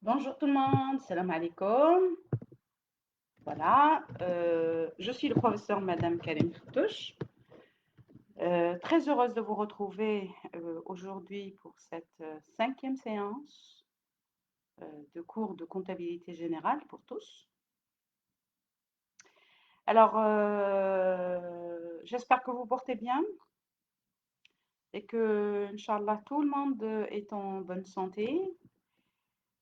Bonjour tout le monde, salam alaikum. Voilà, je suis le professeur Madame Karim Khtouch. Très heureuse de vous retrouver aujourd'hui pour cette cinquième séance de cours de comptabilité générale pour tous. Alors, j'espère que vous portez bien et que, Inch'Allah, tout le monde est en bonne santé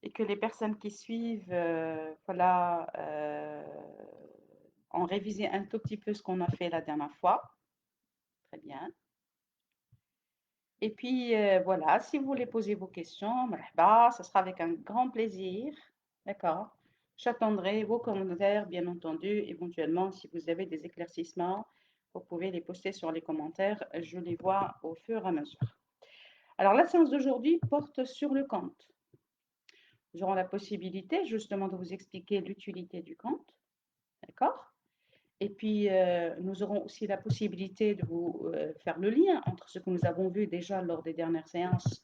et que les personnes qui suivent, voilà, ont révisé un tout petit peu ce qu'on a fait la dernière fois. Très bien. Et puis, voilà, si vous voulez poser vos questions, marhaba, ça sera avec un grand plaisir. D'accord? J'attendrai vos commentaires, bien entendu. Éventuellement, si vous avez des éclaircissements, vous pouvez les poster sur les commentaires. Je les vois au fur et à mesure. Alors, la séance d'aujourd'hui porte sur le compte. Nous aurons la possibilité justement de vous expliquer l'utilité du compte. D'accord? Et puis, nous aurons aussi la possibilité de vous faire le lien entre ce que nous avons vu déjà lors des dernières séances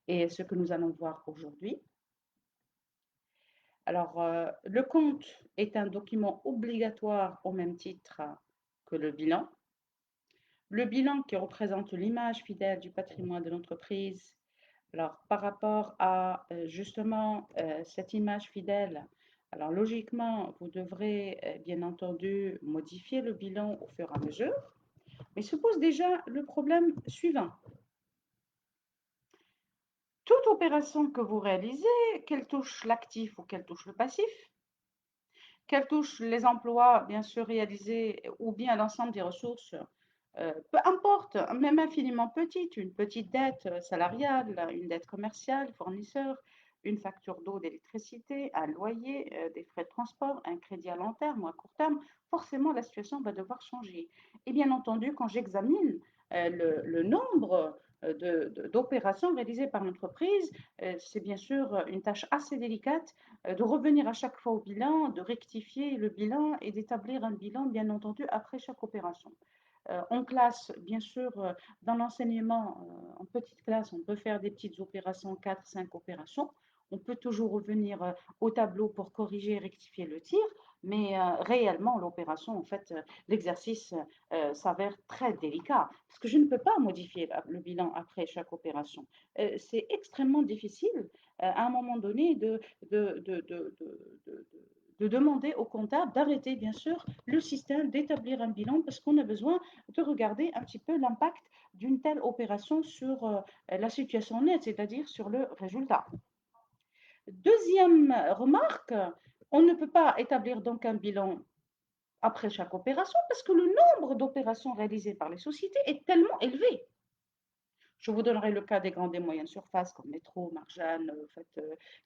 et ce que nous allons voir aujourd'hui. Alors, le compte est un document obligatoire au même titre que le bilan. Le bilan qui représente l'image fidèle du patrimoine de l'entreprise. Alors, par rapport à justement cette image fidèle, alors logiquement, vous devrez bien entendu modifier le bilan au fur et à mesure. Mais se pose déjà le problème suivant. Toute opération que vous réalisez, qu'elle touche l'actif ou qu'elle touche le passif, qu'elle touche les emplois bien sûr réalisés ou bien l'ensemble des ressources, peu importe, même infiniment petite, une petite dette salariale, une dette commerciale, fournisseur, une facture d'eau, d'électricité, un loyer, des frais de transport, un crédit à long terme ou à court terme, forcément la situation va devoir changer. Et bien entendu, quand j'examine le nombre d'opérations réalisées par l'entreprise, c'est bien sûr une tâche assez délicate de revenir à chaque fois au bilan, de rectifier le bilan et d'établir un bilan, bien entendu, après chaque opération. En classe, bien sûr, dans l'enseignement, en petite classe, on peut faire des petites opérations, 4, 5 opérations. On peut toujours revenir au tableau pour corriger et rectifier le tir, mais réellement, l'opération, en fait, l'exercice s'avère très délicat, parce que je ne peux pas modifier le bilan après chaque opération. C'est extrêmement difficile à un moment donné de, de, de, de, de demander au comptable d'arrêter, bien sûr, le système, d'établir un bilan, parce qu'on a besoin de regarder un petit peu l'impact d'une telle opération sur la situation nette, c'est-à-dire sur le résultat. Deuxième remarque, on ne peut pas établir donc un bilan après chaque opération parce que le nombre d'opérations réalisées par les sociétés est tellement élevé. Je vous donnerai le cas des grandes et moyennes surfaces comme Métro, Marjane,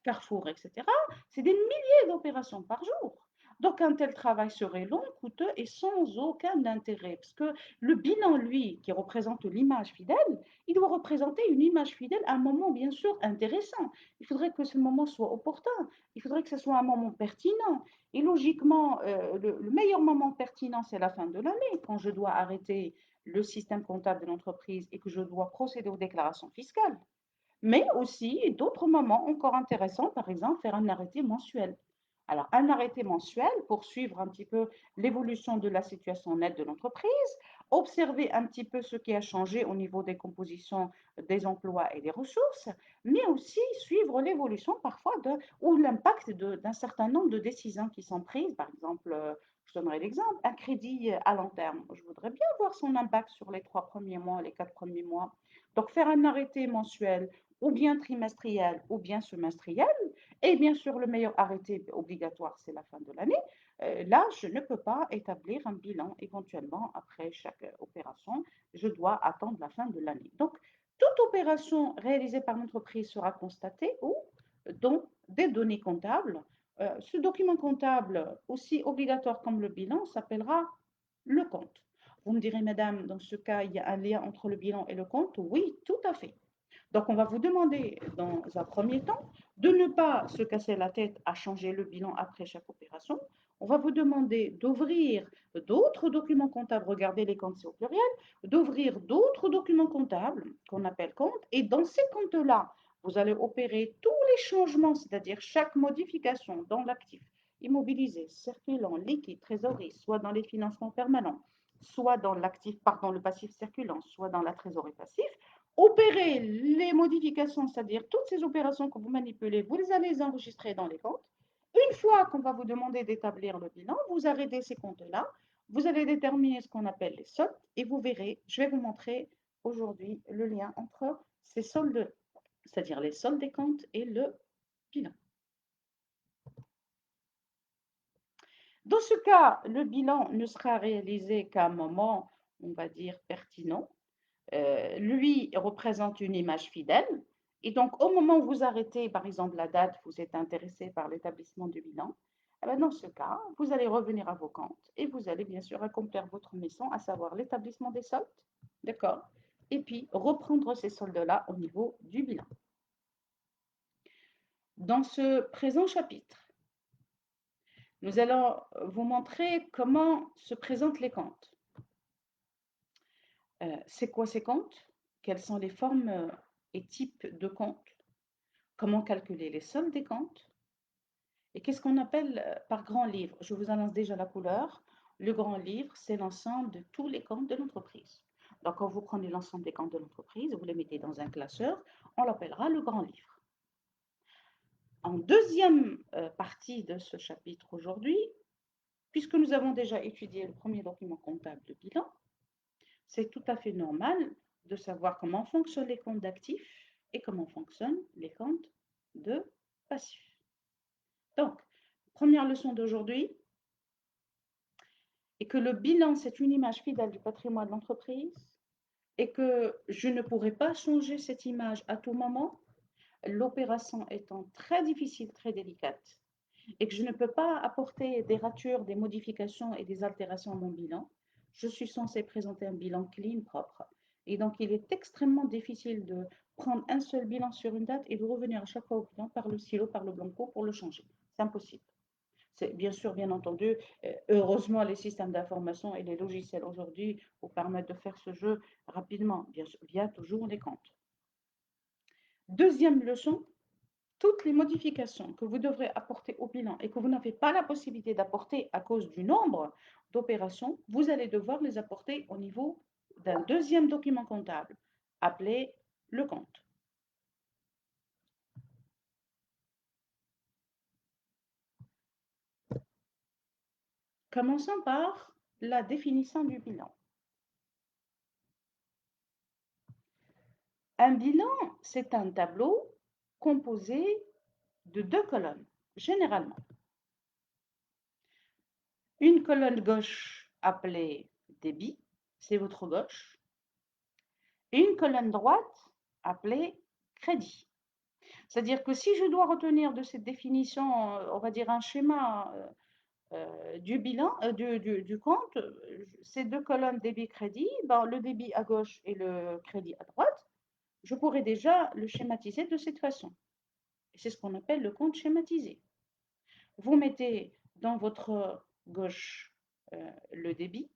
Carrefour, etc. C'est des milliers d'opérations par jour. Donc un tel travail serait long, coûteux et sans aucun intérêt. Parce que le bilan, lui, qui représente l'image fidèle, il doit représenter une image fidèle à un moment, bien sûr, intéressant. Il faudrait que ce moment soit opportun. Il faudrait que ce soit un moment pertinent. Et logiquement, le meilleur moment pertinent, c'est la fin de l'année, quand je dois arrêter le système comptable de l'entreprise et que je dois procéder aux déclarations fiscales. Mais aussi d'autres moments encore intéressants, par exemple faire un arrêté mensuel. Alors, un arrêté mensuel pour suivre un petit peu l'évolution de la situation nette de l'entreprise, observer un petit peu ce qui a changé au niveau des compositions des emplois et des ressources, mais aussi suivre l'évolution parfois ou l'impact d'un certain nombre de décisions qui sont prises. Par exemple, je donnerai l'exemple, un crédit à long terme. Je voudrais bien voir son impact sur les 3 premiers mois, les 4 premiers mois. Donc, faire un arrêté mensuel ou bien trimestriel ou bien semestriel, et bien sûr, le meilleur arrêté obligatoire, c'est la fin de l'année. Là, je ne peux pas établir un bilan éventuellement après chaque opération. Je dois attendre la fin de l'année. Donc, toute opération réalisée par l'entreprise sera constatée ou dans des données comptables. Ce document comptable, aussi obligatoire comme le bilan, s'appellera le compte. Vous me direz, madame, dans ce cas, il y a un lien entre le bilan et le compte? Oui, tout à fait. Donc, on va vous demander, dans un premier temps, de ne pas se casser la tête à changer le bilan après chaque opération. On va vous demander d'ouvrir d'autres documents comptables, regardez les comptes, c'est au pluriel, d'ouvrir d'autres documents comptables qu'on appelle comptes. Et dans ces comptes-là, Vous allez opérer tous les changements, c'est-à-dire chaque modification dans l'actif immobilisé, circulant, liquide, trésorerie, soit dans les financements permanents, soit dans l'actif, pardon, le passif circulant, soit dans la trésorerie passive. Opérez les modifications, c'est-à-dire toutes ces opérations que vous manipulez, vous allez les enregistrer dans les comptes. Une fois qu'on va vous demander d'établir le bilan, vous arrêtez ces comptes-là, vous allez déterminer ce qu'on appelle les soldes et vous verrez, je vais vous montrer aujourd'hui le lien entre ces soldes, c'est-à-dire les soldes des comptes et le bilan. Dans ce cas, le bilan ne sera réalisé qu'à un moment, on va dire, pertinent. Lui représente une image fidèle. Et donc, au moment où vous arrêtez, par exemple, la date, vous êtes intéressé par l'établissement du bilan, eh bien, dans ce cas, vous allez revenir à vos comptes et vous allez bien sûr accomplir votre mission, à savoir l'établissement des soldes. D'accord? Et puis, reprendre ces soldes-là au niveau du bilan. Dans ce présent chapitre, nous allons vous montrer comment se présentent les comptes. C'est quoi ces comptes? Quelles sont les formes et types de comptes? Comment calculer les sommes des comptes? Et qu'est-ce qu'on appelle par grand livre? Je vous annonce déjà la couleur. Le grand livre, c'est l'ensemble de tous les comptes de l'entreprise. Donc, quand vous prenez l'ensemble des comptes de l'entreprise, vous les mettez dans un classeur, on l'appellera le grand livre. En deuxième partie de ce chapitre aujourd'hui, puisque nous avons déjà étudié le premier document comptable de bilan, c'est tout à fait normal de savoir comment fonctionnent les comptes d'actifs et comment fonctionnent les comptes de passifs. Donc, première leçon d'aujourd'hui est que le bilan, c'est une image fidèle du patrimoine de l'entreprise et que je ne pourrai pas changer cette image à tout moment, l'opération étant très difficile, très délicate, et que je ne peux pas apporter des ratures, des modifications et des altérations à mon bilan. Je suis censée présenter un bilan clean, propre. Et donc, il est extrêmement difficile de prendre un seul bilan sur une date et de revenir à chaque fois au bilan par le stylo, par le blanco pour le changer. C'est impossible. C'est bien sûr, bien entendu, heureusement, les systèmes d'information et les logiciels aujourd'hui vous permettent de faire ce jeu rapidement, bien sûr, via toujours les comptes. Deuxième leçon, toutes les modifications que vous devrez apporter au bilan et que vous n'avez pas la possibilité d'apporter à cause du nombre d'opérations, vous allez devoir les apporter au niveau d'un deuxième document comptable appelé le compte. Commençons par la définition du bilan. Un bilan, c'est un tableau composé de deux colonnes, généralement. Une colonne gauche appelée débit, c'est votre gauche, et une colonne droite appelée crédit. C'est-à-dire que si je dois retenir de cette définition, on va dire un schéma du bilan, du compte, ces deux colonnes débit-crédit, ben, le débit à gauche et le crédit à droite, je pourrais déjà le schématiser de cette façon. C'est ce qu'on appelle le compte schématisé. Vous mettez dans votre gauche le débit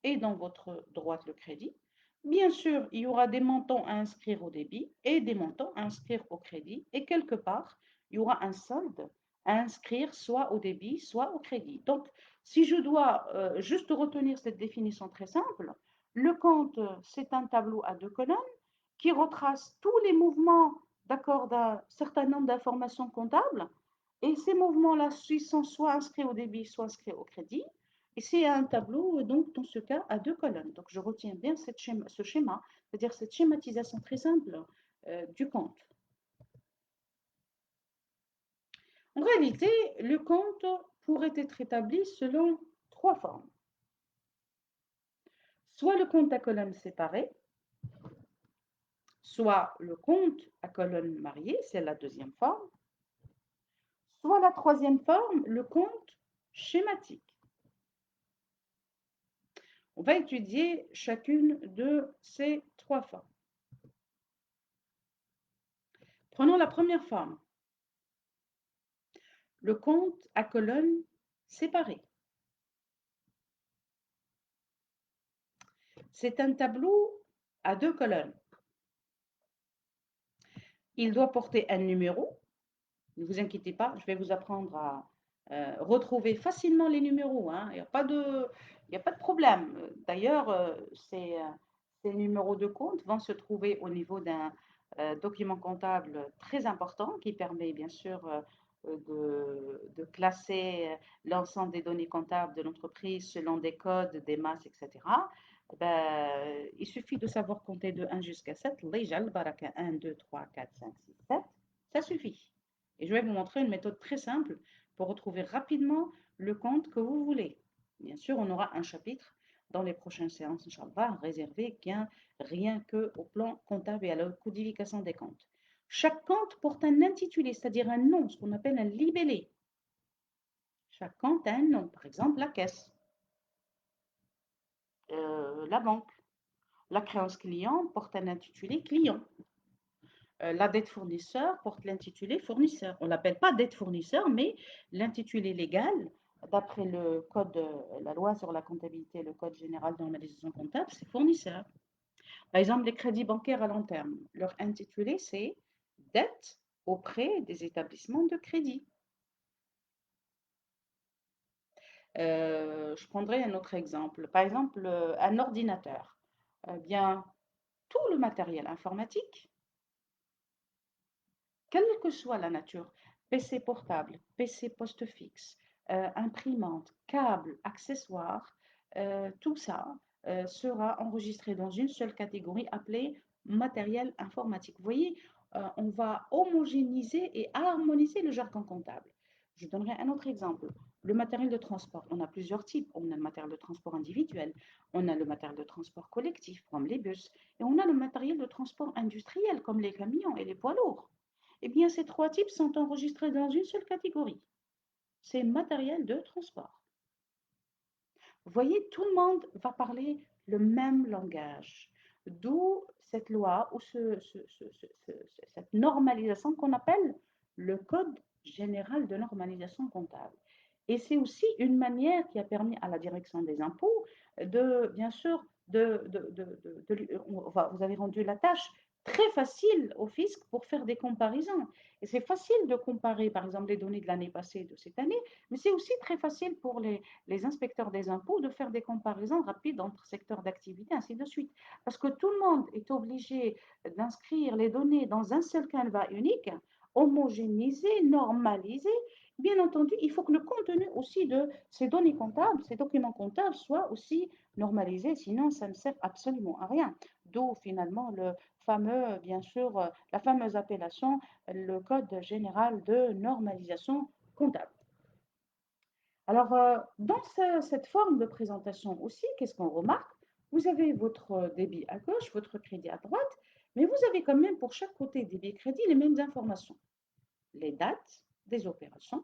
et dans votre droite le crédit. Bien sûr, il y aura des montants à inscrire au débit et des montants à inscrire au crédit. Et quelque part, il y aura un solde à inscrire soit au débit, soit au crédit. Donc, si je dois juste retenir cette définition très simple, le compte, c'est un tableau à deux colonnes qui retrace tous les mouvements d'accord d'un certain nombre d'informations comptables. Et ces mouvements-là sont soit inscrits au débit, soit inscrits au crédit. Et c'est un tableau, donc, dans ce cas, à deux colonnes. Donc, je retiens bien ce schéma, c'est-à-dire cette schématisation très simple du compte. En réalité, le compte pourrait être établi selon trois formes. Soit le compte à colonne séparée, soit le compte à colonne mariée, c'est la deuxième forme, soit la troisième forme, le compte schématique. On va étudier chacune de ces trois formes. Prenons la première forme, le compte à colonne séparée. C'est un tableau à deux colonnes. il doit porter un numéro. Ne vous inquiétez pas, je vais vous apprendre à retrouver facilement les numéros, hein. Il n'y a pas de, il y a pas de problème. D'ailleurs, ces numéros de compte vont se trouver au niveau d'un document comptable très important qui permet bien sûr de classer l'ensemble des données comptables de l'entreprise selon des codes, des masses, etc. Ben, il suffit de savoir compter de 1 jusqu'à 7. Allah yaj'al baraka, 1, 2, 3, 4, 5, 6, 7. Ça suffit. Et je vais vous montrer une méthode très simple pour retrouver rapidement le compte que vous voulez. Bien sûr, on aura un chapitre dans les prochaines séances, Inch'Allah, réservé rien que au plan comptable et à la codification des comptes. Chaque compte porte un intitulé, c'est-à-dire un nom, ce qu'on appelle un libellé. Chaque compte a un nom, par exemple la caisse, la banque. La créance client porte un intitulé client. La dette fournisseur porte l'intitulé fournisseur. On ne l'appelle pas dette fournisseur, mais l'intitulé légal, d'après le code, la loi sur la comptabilité, le code général de normalisation comptable, c'est fournisseur. Par exemple, les crédits bancaires à long terme, leur intitulé, c'est dette auprès des établissements de crédit. Je prendrai un autre exemple. Par exemple, un ordinateur. Eh bien, tout le matériel informatique, quelle que soit la nature, PC portable, PC poste fixe, imprimante, câble, accessoires, tout ça sera enregistré dans une seule catégorie appelée matériel informatique. Vous voyez, on va homogénéiser et harmoniser le jargon comptable. Je donnerai un autre exemple. Le matériel de transport, on a plusieurs types. On a le matériel de transport individuel, on a le matériel de transport collectif, comme les bus, et on a le matériel de transport industriel, comme les camions et les poids lourds. Eh bien, ces trois types sont enregistrés dans une seule catégorie. C'est matériel de transport. Vous voyez, tout le monde va parler le même langage. D'où cette loi ou cette normalisation qu'on appelle le Code général de normalisation comptable. Et c'est aussi une manière qui a permis à la direction des impôts bien sûr, vous avez rendu la tâche très facile au fisc pour faire des comparaisons. Et c'est facile de comparer, par exemple, les données de l'année passée et de cette année, mais c'est aussi très facile pour les inspecteurs des impôts de faire des comparaisons rapides entre secteurs d'activité, ainsi de suite. Parce que tout le monde est obligé d'inscrire les données dans un seul canevas unique, homogénéisé, normalisé. Bien entendu, il faut que le contenu aussi de ces données comptables, ces documents comptables, soit aussi normalisé, sinon ça ne sert absolument à rien. D'où finalement le fameux, bien sûr, la fameuse appellation, le Code général de normalisation comptable. Alors, dans cette forme de présentation aussi, qu'est-ce qu'on remarque? Vous avez votre débit à gauche, votre crédit à droite, mais vous avez quand même pour chaque côté débit et crédit les mêmes informations. Les dates des opérations,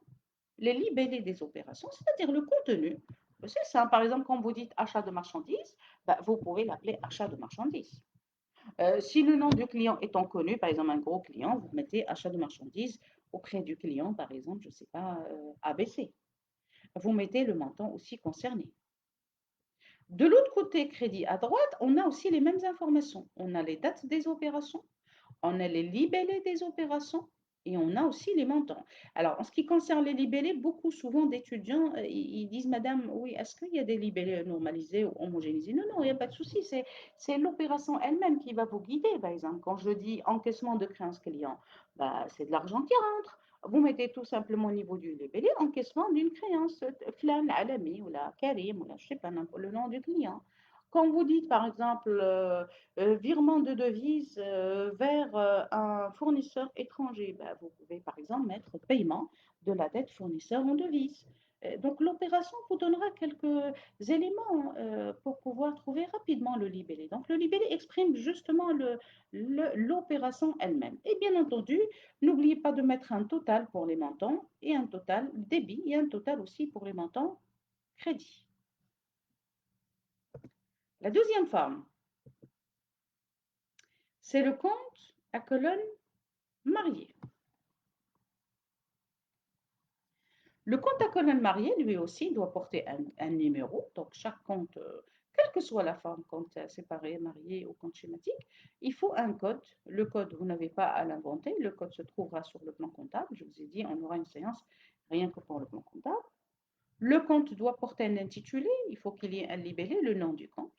les libellés des opérations, c'est-à-dire le contenu. C'est ça, par exemple, quand vous dites achat de marchandises, ben, vous pouvez l'appeler achat de marchandises. Si le nom du client étant connu, par exemple un gros client, vous mettez achat de marchandises auprès du client, par exemple, je ne sais pas, ABC. Vous mettez le montant aussi concerné. De l'autre côté, crédit à droite, on a aussi les mêmes informations. On a les dates des opérations, on a les libellés des opérations et on a aussi les montants. Alors, en ce qui concerne les libellés, beaucoup souvent d'étudiants, ils disent, Madame, oui, est-ce qu'il y a des libellés normalisés ou homogénéisés? Non, non, il n'y a pas de souci. C'est l'opération elle-même qui va vous guider. Par exemple, quand je dis encaissement de créance client, bah, c'est de l'argent qui rentre. Vous mettez tout simplement au niveau du libellé encaissement d'une créance, Flan, Alami, ou la Karim, ou la, je sais pas, le nom du client. Quand vous dites, par exemple, virement de devise vers un fournisseur étranger, ben, vous pouvez, par exemple, mettre paiement de la dette fournisseur en devise. Donc, l'opération vous donnera quelques éléments pour pouvoir trouver rapidement le libellé. Donc, le libellé exprime justement l'opération elle-même. Et bien entendu, n'oubliez pas de mettre un total pour les montants et un total débit et un total aussi pour les montants crédit. La deuxième forme, c'est le compte à colonne mariée. Le compte à colonne mariée, lui aussi, doit porter un numéro. Donc, chaque compte quelle que soit la forme, compte séparé, marié ou compte schématique, il faut un code. Le code, vous n'avez pas à l'inventer, le code se trouvera sur le plan comptable. Je vous ai dit, on aura une séance rien que pour le plan comptable. Le compte doit porter un intitulé, il faut qu'il y ait un libellé, le nom du compte.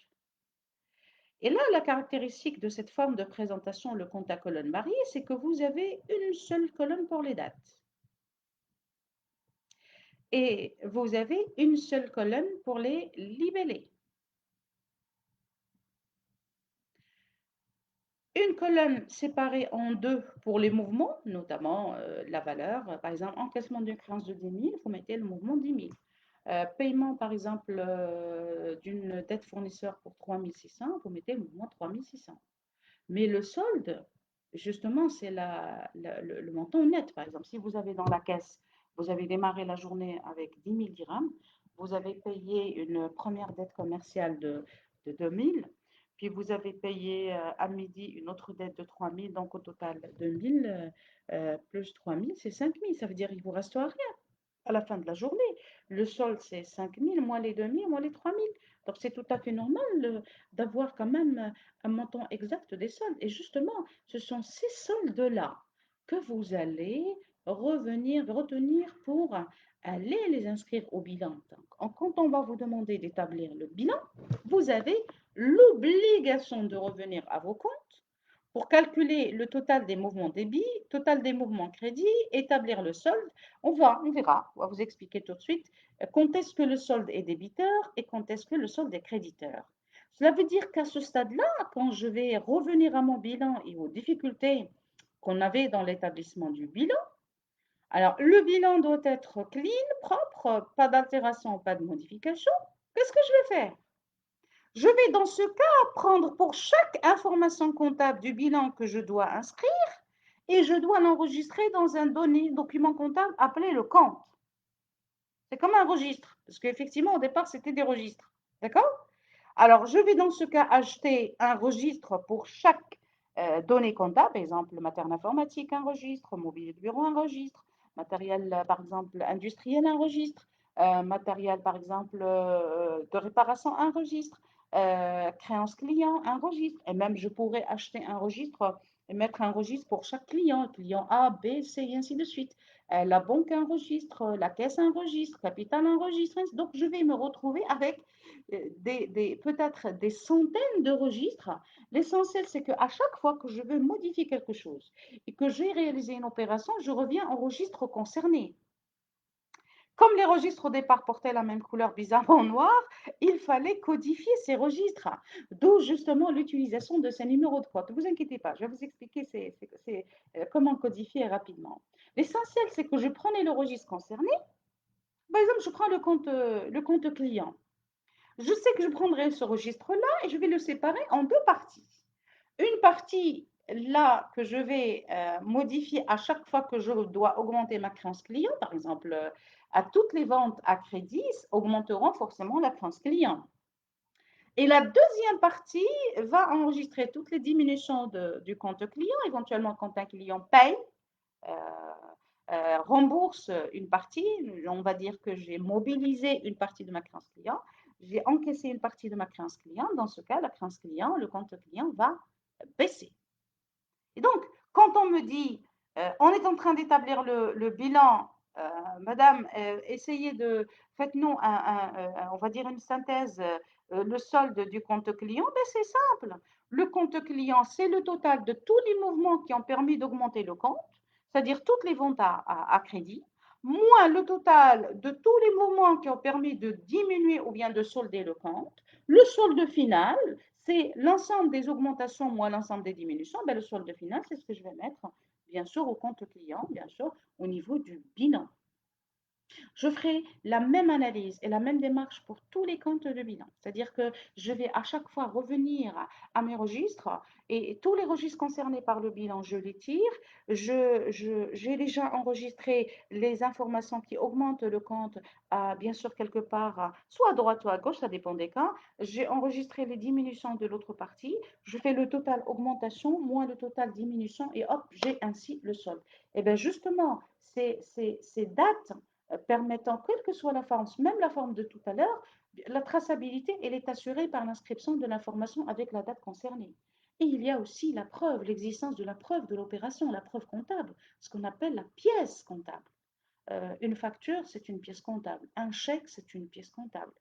Et là, la caractéristique de cette forme de présentation, le compte à colonne mariée, c'est que vous avez une seule colonne pour les dates. Et vous avez une seule colonne pour les libellés. Une colonne séparée en deux pour les mouvements, notamment la valeur. Par exemple, encaissement d'une créance de 10 000, vous mettez le mouvement 10 000. Paiement, par exemple, d'une dette fournisseur pour 3 600, vous mettez le mouvement 3 600. Mais le solde, justement, c'est le montant net. Par exemple, si vous avez dans la caisse, vous avez démarré la journée avec 10 000 dirhams, vous avez payé une première dette commerciale de 2 000, puis vous avez payé à midi une autre dette de 3 000, donc au total 2 000 plus 3 000, c'est 5 000. Ça veut dire qu'il ne vous restera rien à la fin de la journée. Le solde, c'est 5 000, moins les 2 000, moins les 3 000. Donc, c'est tout à fait normal d'avoir quand même un montant exact des soldes. Et justement, ce sont ces soldes-là que vous allez retenir pour aller les inscrire au bilan. Donc, quand on va vous demander d'établir le bilan, vous avez l'obligation de revenir à vos comptes pour calculer le total des mouvements débit, total des mouvements crédit, établir le solde. On verra, on va vous expliquer tout de suite quand est-ce que le solde est débiteur et quand est-ce que le solde est créditeur. Cela veut dire qu'à ce stade-là, quand je vais revenir à mon bilan et aux difficultés qu'on avait dans l'établissement du bilan, alors le bilan doit être clean, propre, pas d'altération, pas de modification. Qu'est-ce que je vais faire? Je vais dans ce cas prendre pour chaque information comptable du bilan que je dois inscrire et je dois l'enregistrer dans un document comptable appelé le compte. C'est comme un registre, parce qu'effectivement, au départ, c'était des registres. D'accord? Alors, je vais dans ce cas acheter un registre pour chaque donnée comptable, par exemple, matériel informatique, un registre, mobilier de bureau, un registre, matériel, par exemple, industriel, un registre, matériel, par exemple, de réparation, un registre, créance client, un registre. Et même, je pourrais acheter un registre et mettre un registre pour chaque client A, B, C, et ainsi de suite. La banque un registre, la caisse un registre, capital un registre. Donc, je vais me retrouver avec peut-être des centaines de registres. L'essentiel, c'est qu'à chaque fois que je veux modifier quelque chose et que j'ai réalisé une opération, je reviens au registre concerné. Comme les registres au départ portaient la même couleur bizarrement noire, il fallait codifier ces registres, d'où justement l'utilisation de ces numéros de code. Ne vous inquiétez pas, je vais vous expliquer comment codifier rapidement. L'essentiel, c'est que je prenais le registre concerné. Par exemple, je prends le compte client. Je sais que je prendrai ce registre-là et je vais le séparer en deux parties. Une partie là que je vais modifier à chaque fois que je dois augmenter ma créance client, par exemple, à toutes les ventes à crédit augmenteront forcément la créance client. Et la deuxième partie va enregistrer toutes les diminutions du compte client, éventuellement quand un client paye, rembourse une partie, on va dire que j'ai mobilisé une partie de ma créance client, j'ai encaissé une partie de ma créance client, dans ce cas, la créance client, le compte client va baisser. Et donc, quand on me dit, on est en train d'établir le bilan, madame, essayez faites-nous on va dire une synthèse, le solde du compte client, ben c'est simple. Le compte client, c'est le total de tous les mouvements qui ont permis d'augmenter le compte, c'est-à-dire toutes les ventes à crédit, moins le total de tous les mouvements qui ont permis de diminuer ou bien de solder le compte. Le solde final, c'est l'ensemble des augmentations moins l'ensemble des diminutions. Ben, le solde final, c'est ce que je vais mettre, bien sûr, au compte client, bien sûr, au niveau du bilan. Je ferai la même analyse et la même démarche pour tous les comptes de bilan. C'est-à-dire que je vais à chaque fois revenir à mes registres et tous les registres concernés par le bilan, je les tire. J'ai déjà enregistré les informations qui augmentent le compte, bien sûr, quelque part, soit à droite ou à gauche, ça dépend des cas. J'ai enregistré les diminutions de l'autre partie. Je fais le total augmentation moins le total diminution et hop, j'ai ainsi le solde. Et bien justement, ces dates permettant, quelle que soit la forme, même la forme de tout à l'heure, La traçabilité, elle est assurée par l'inscription de l'information avec la date concernée. Et il y a aussi la preuve, l'existence de la preuve de l'opération, la preuve comptable, ce qu'on appelle la pièce comptable. Une facture, c'est une pièce comptable. Un chèque, c'est une pièce comptable.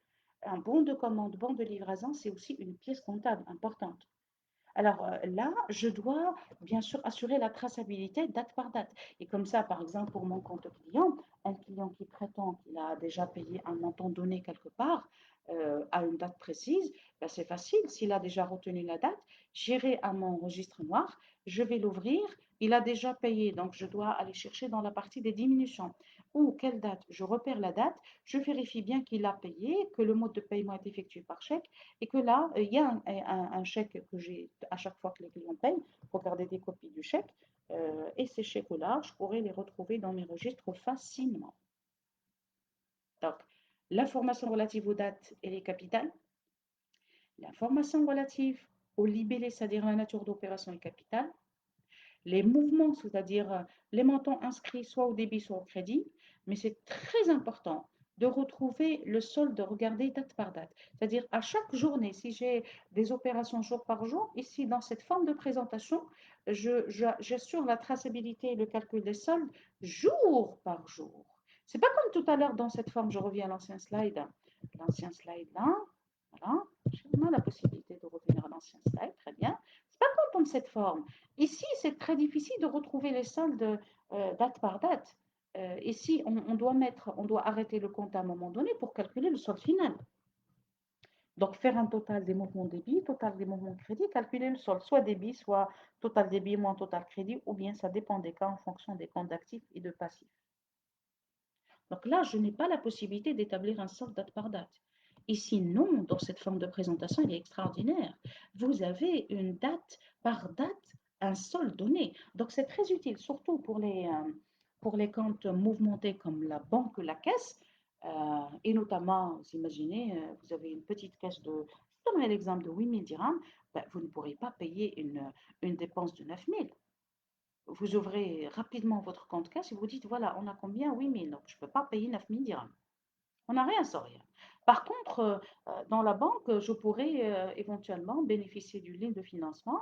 Un bon de commande, bon de livraison, c'est aussi une pièce comptable importante. Alors là, je dois bien sûr assurer la traçabilité date par date. Et comme ça, par exemple, pour mon compte client, un client qui prétend qu'il a déjà payé un montant donné quelque part à une date précise, ben c'est facile. S'il a déjà retenu la date, j'irai à mon registre noir, je vais l'ouvrir. Il a déjà payé, donc je dois aller chercher dans la partie des diminutions. Ou quelle date? Je repère la date, je vérifie bien qu'il a payé, que le mode de paiement est effectué par chèque et que là, il y a un chèque que j'ai à chaque fois que les clients payent, pour garder des copies du chèque. Et ces chèques-là, je pourrais les retrouver dans mes registres facilement. Donc, l'information relative aux dates, elle est capitale. L'information relative au libellé, c'est-à-dire la nature d'opération, est capitale. Les mouvements, c'est-à-dire les montants inscrits soit au débit, soit au crédit. Mais c'est très important de retrouver le solde, regarder date par date. C'est-à-dire à chaque journée, si j'ai des opérations jour par jour, ici dans cette forme de présentation, j'assure la traçabilité et le calcul des soldes jour par jour. C'est pas comme tout à l'heure dans cette forme, je reviens à l'ancien slide. L'ancien slide là, voilà, on a la possibilité de revenir à l'ancien slide, très bien. C'est pas comme dans cette forme. Ici, c'est très difficile de retrouver les soldes date par date. Ici, on doit arrêter le compte à un moment donné pour calculer le solde final. Donc, faire un total des mouvements débit, total des mouvements crédit, calculer le solde, soit débit, soit total débit moins total crédit, ou bien ça dépend des cas en fonction des comptes d'actifs et de passifs. Donc là, je n'ai pas la possibilité d'établir un solde date par date. Ici, non, dans cette forme de présentation, il est extraordinaire. Vous avez une date par date, un solde donné. Donc c'est très utile, surtout pour les comptes mouvementés comme la banque ou la caisse. Et notamment, vous imaginez, vous avez une petite caisse de, je donnerai l'exemple de 8 000 dirhams, ben, vous ne pourrez pas payer une dépense de 9 000. Vous ouvrez rapidement votre compte cash et vous dites, voilà, on a combien? 8 000. Donc, je ne peux pas payer 9 000 dirhams. On n'a rien sans rien. Par contre, dans la banque, je pourrais éventuellement bénéficier d'une ligne de financement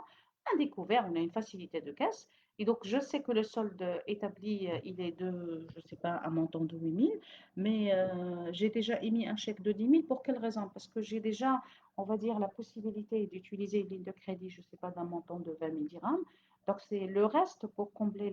à découvert. On a une facilité de caisse. Et donc, je sais que le solde établi, il est de, je ne sais pas, un montant de 8 000, mais j'ai déjà émis un chèque de 10 000. Pour quelle raison? Parce que j'ai déjà, on va dire, la possibilité d'utiliser une ligne de crédit, je ne sais pas, d'un montant de 20 000 dirhams. Donc, c'est le reste pour combler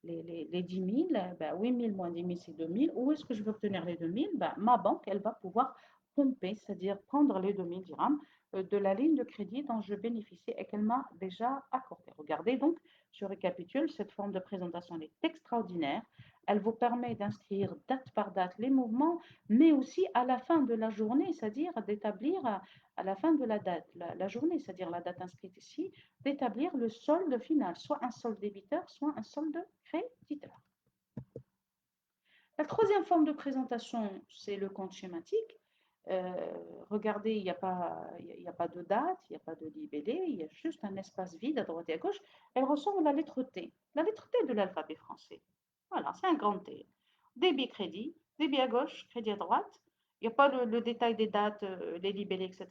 les 10 000, ben 8 000 moins 10 000, c'est 2 000. Où est-ce que je veux obtenir les 2 000? Ben, ma banque, elle va pouvoir pomper, c'est-à-dire prendre les 2 000 dirhams de la ligne de crédit dont je bénéficie et qu'elle m'a déjà accordée. Regardez donc, je récapitule, cette forme de présentation est extraordinaire. Elle vous permet d'inscrire date par date les mouvements, mais aussi à la fin de la journée, c'est-à-dire d'établir à la fin de la date, la journée, c'est-à-dire la date inscrite ici, d'établir le solde final, soit un solde débiteur, soit un solde créditeur. La troisième forme de présentation, c'est le compte schématique. Euh, Regardez, il y a pas de date, il n'y a pas de libellé, il y a juste un espace vide à droite et à gauche. Elle ressemble à la lettre T de l'alphabet français. Voilà, c'est un grand T. Débit crédit, débit à gauche, crédit à droite. Il n'y a pas le détail des dates, les libellés, etc.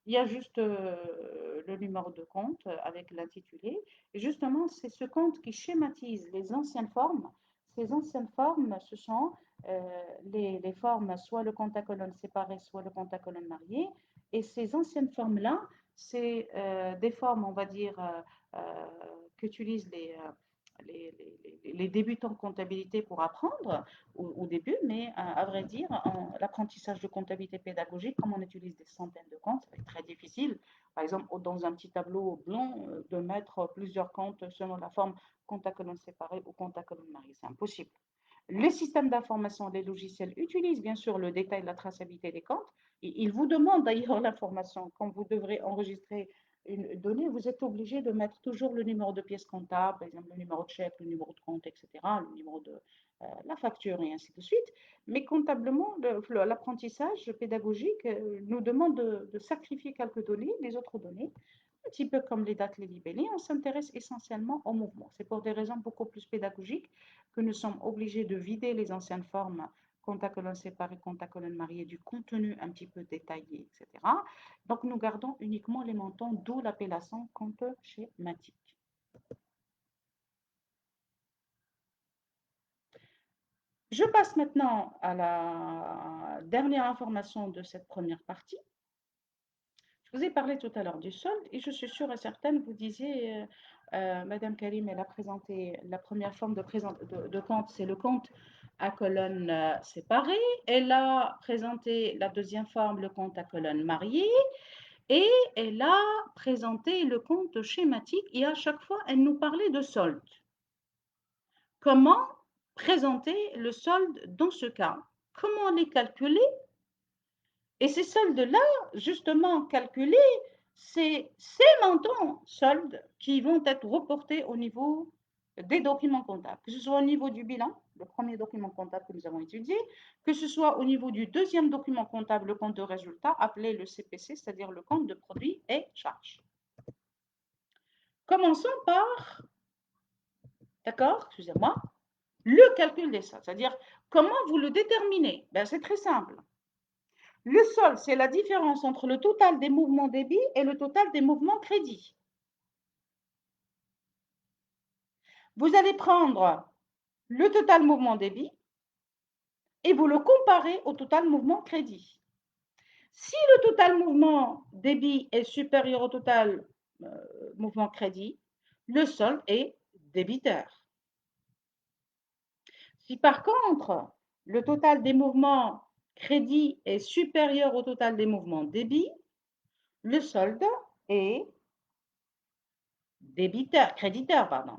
Il y a juste le numéro de compte avec l'intitulé. Et justement, c'est ce compte qui schématise les anciennes formes. Ces anciennes formes, ce sont les formes, soit le compte à colonne séparé, soit le compte à colonne marié. Et ces anciennes formes-là, c'est des formes, on va dire, qu'utilisent les débutants en comptabilité pour apprendre au début, mais à vrai dire, l'apprentissage de comptabilité pédagogique, comme on utilise des centaines de comptes, c'est très difficile. Par exemple, dans un petit tableau blanc, de mettre plusieurs comptes selon la forme compte à colonne séparée ou compte à colonne mariée. C'est impossible. Les systèmes d'information, les logiciels utilisent bien sûr le détail de la traçabilité des comptes. Et ils vous demandent d'ailleurs l'information. Quand vous devrez enregistrer une donnée, vous êtes obligé de mettre toujours le numéro de pièce comptable, par exemple le numéro de chèque, le numéro de compte, etc., le numéro de la facture et ainsi de suite. Mais comptablement, l'apprentissage pédagogique nous demande de sacrifier quelques données, les autres données, un petit peu comme les dates, les libellés, on s'intéresse essentiellement au mouvement. C'est pour des raisons beaucoup plus pédagogiques que nous sommes obligés de vider les anciennes formes compte à colonne séparé, compte à colonne marié, du contenu un petit peu détaillé, etc. Donc, nous gardons uniquement les montants, d'où l'appellation compte schématique. Je passe maintenant à la dernière information de cette première partie. Je vous ai parlé tout à l'heure du solde et je suis sûre et certaine, vous disiez, Madame Karim, elle a présenté la première forme de compte, c'est le compte à colonne séparée. Elle a présenté la deuxième forme, le compte à colonne mariée. Et elle a présenté le compte schématique et à chaque fois, elle nous parlait de solde. Comment présenter le solde dans ce cas? Comment les calculer? Et ces soldes-là, justement calculés, c'est ces montants soldes qui vont être reportés au niveau des documents comptables, que ce soit au niveau du bilan, le premier document comptable que nous avons étudié, que ce soit au niveau du deuxième document comptable, le compte de résultat, appelé le CPC, c'est-à-dire le compte de produits et charges. Commençons par, d'accord, excusez-moi, le calcul des soldes, c'est-à-dire comment vous le déterminez? Ben, c'est très simple. Le solde, c'est la différence entre le total des mouvements débit et le total des mouvements crédit. Vous allez prendre le total mouvement débit et vous le comparez au total mouvement crédit. Si le total mouvement débit est supérieur au total mouvement crédit, le solde est débiteur. Si par contre, le total des mouvements crédit est supérieur au total des mouvements débit, le solde est créditeur, pardon.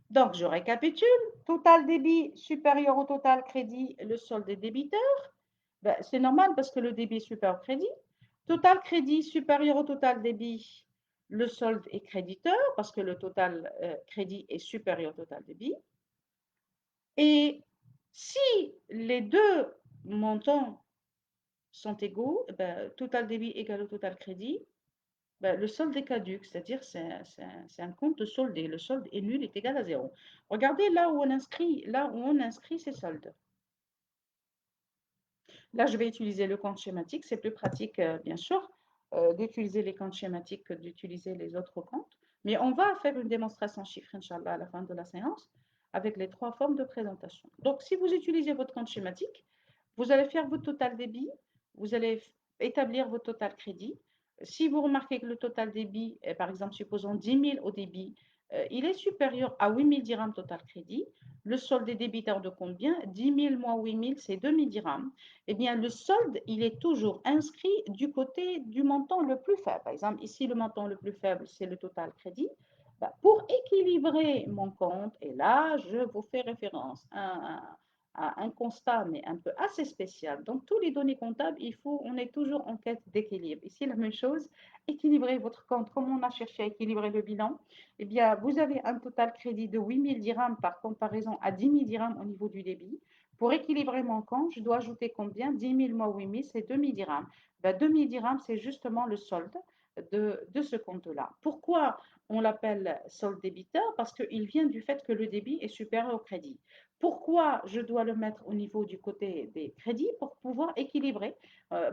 Donc, je récapitule. Total débit supérieur au total crédit, le solde est débiteur. Ben, c'est normal parce que le débit est supérieur au crédit. Total crédit supérieur au total débit, le solde est créditeur parce que le total crédit est supérieur au total débit. Et si les deux montants sont égaux, ben, total débit égale au total crédit, ben, le solde est caduc, c'est-à-dire c'est un compte soldé. Le solde est nul, est égal à 0. Regardez là où on inscrit ces soldes. Là, je vais utiliser le compte schématique. C'est plus pratique, bien sûr, d'utiliser les comptes schématiques que d'utiliser les autres comptes. Mais on va faire une démonstration chiffre, Inch'Allah, à la fin de la séance, avec les trois formes de présentation. Donc, si vous utilisez votre compte schématique, vous allez faire votre total débit, vous allez établir votre total crédit. Si vous remarquez que le total débit, par exemple, supposons 10 000 au débit, il est supérieur à 8 000 dirhams total crédit. Le solde est débiteur de combien? 10 000 moins 8 000, c'est 2 000 dirhams. Eh bien, le solde, il est toujours inscrit du côté du montant le plus faible. Par exemple, ici, le montant le plus faible, c'est le total crédit. Ben, pour équilibrer mon compte, et là, je vous fais référence à un constat, mais un peu assez spécial. Dans tous les données comptables, on est toujours en quête d'équilibre. Ici, la même chose, équilibrer votre compte. Comme on a cherché à équilibrer le bilan, eh bien, vous avez un total crédit de 8 000 dirhams par comparaison à 10 000 dirhams au niveau du débit. Pour équilibrer mon compte, je dois ajouter combien? 10 000 moins 8 000, c'est 2 000 dirhams. Ben, 2 000 dirhams, c'est justement le solde de ce compte-là. Pourquoi on l'appelle solde débiteur? Parce qu'il vient du fait que le débit est supérieur au crédit. Pourquoi je dois le mettre au niveau du côté des crédits? Pour pouvoir équilibrer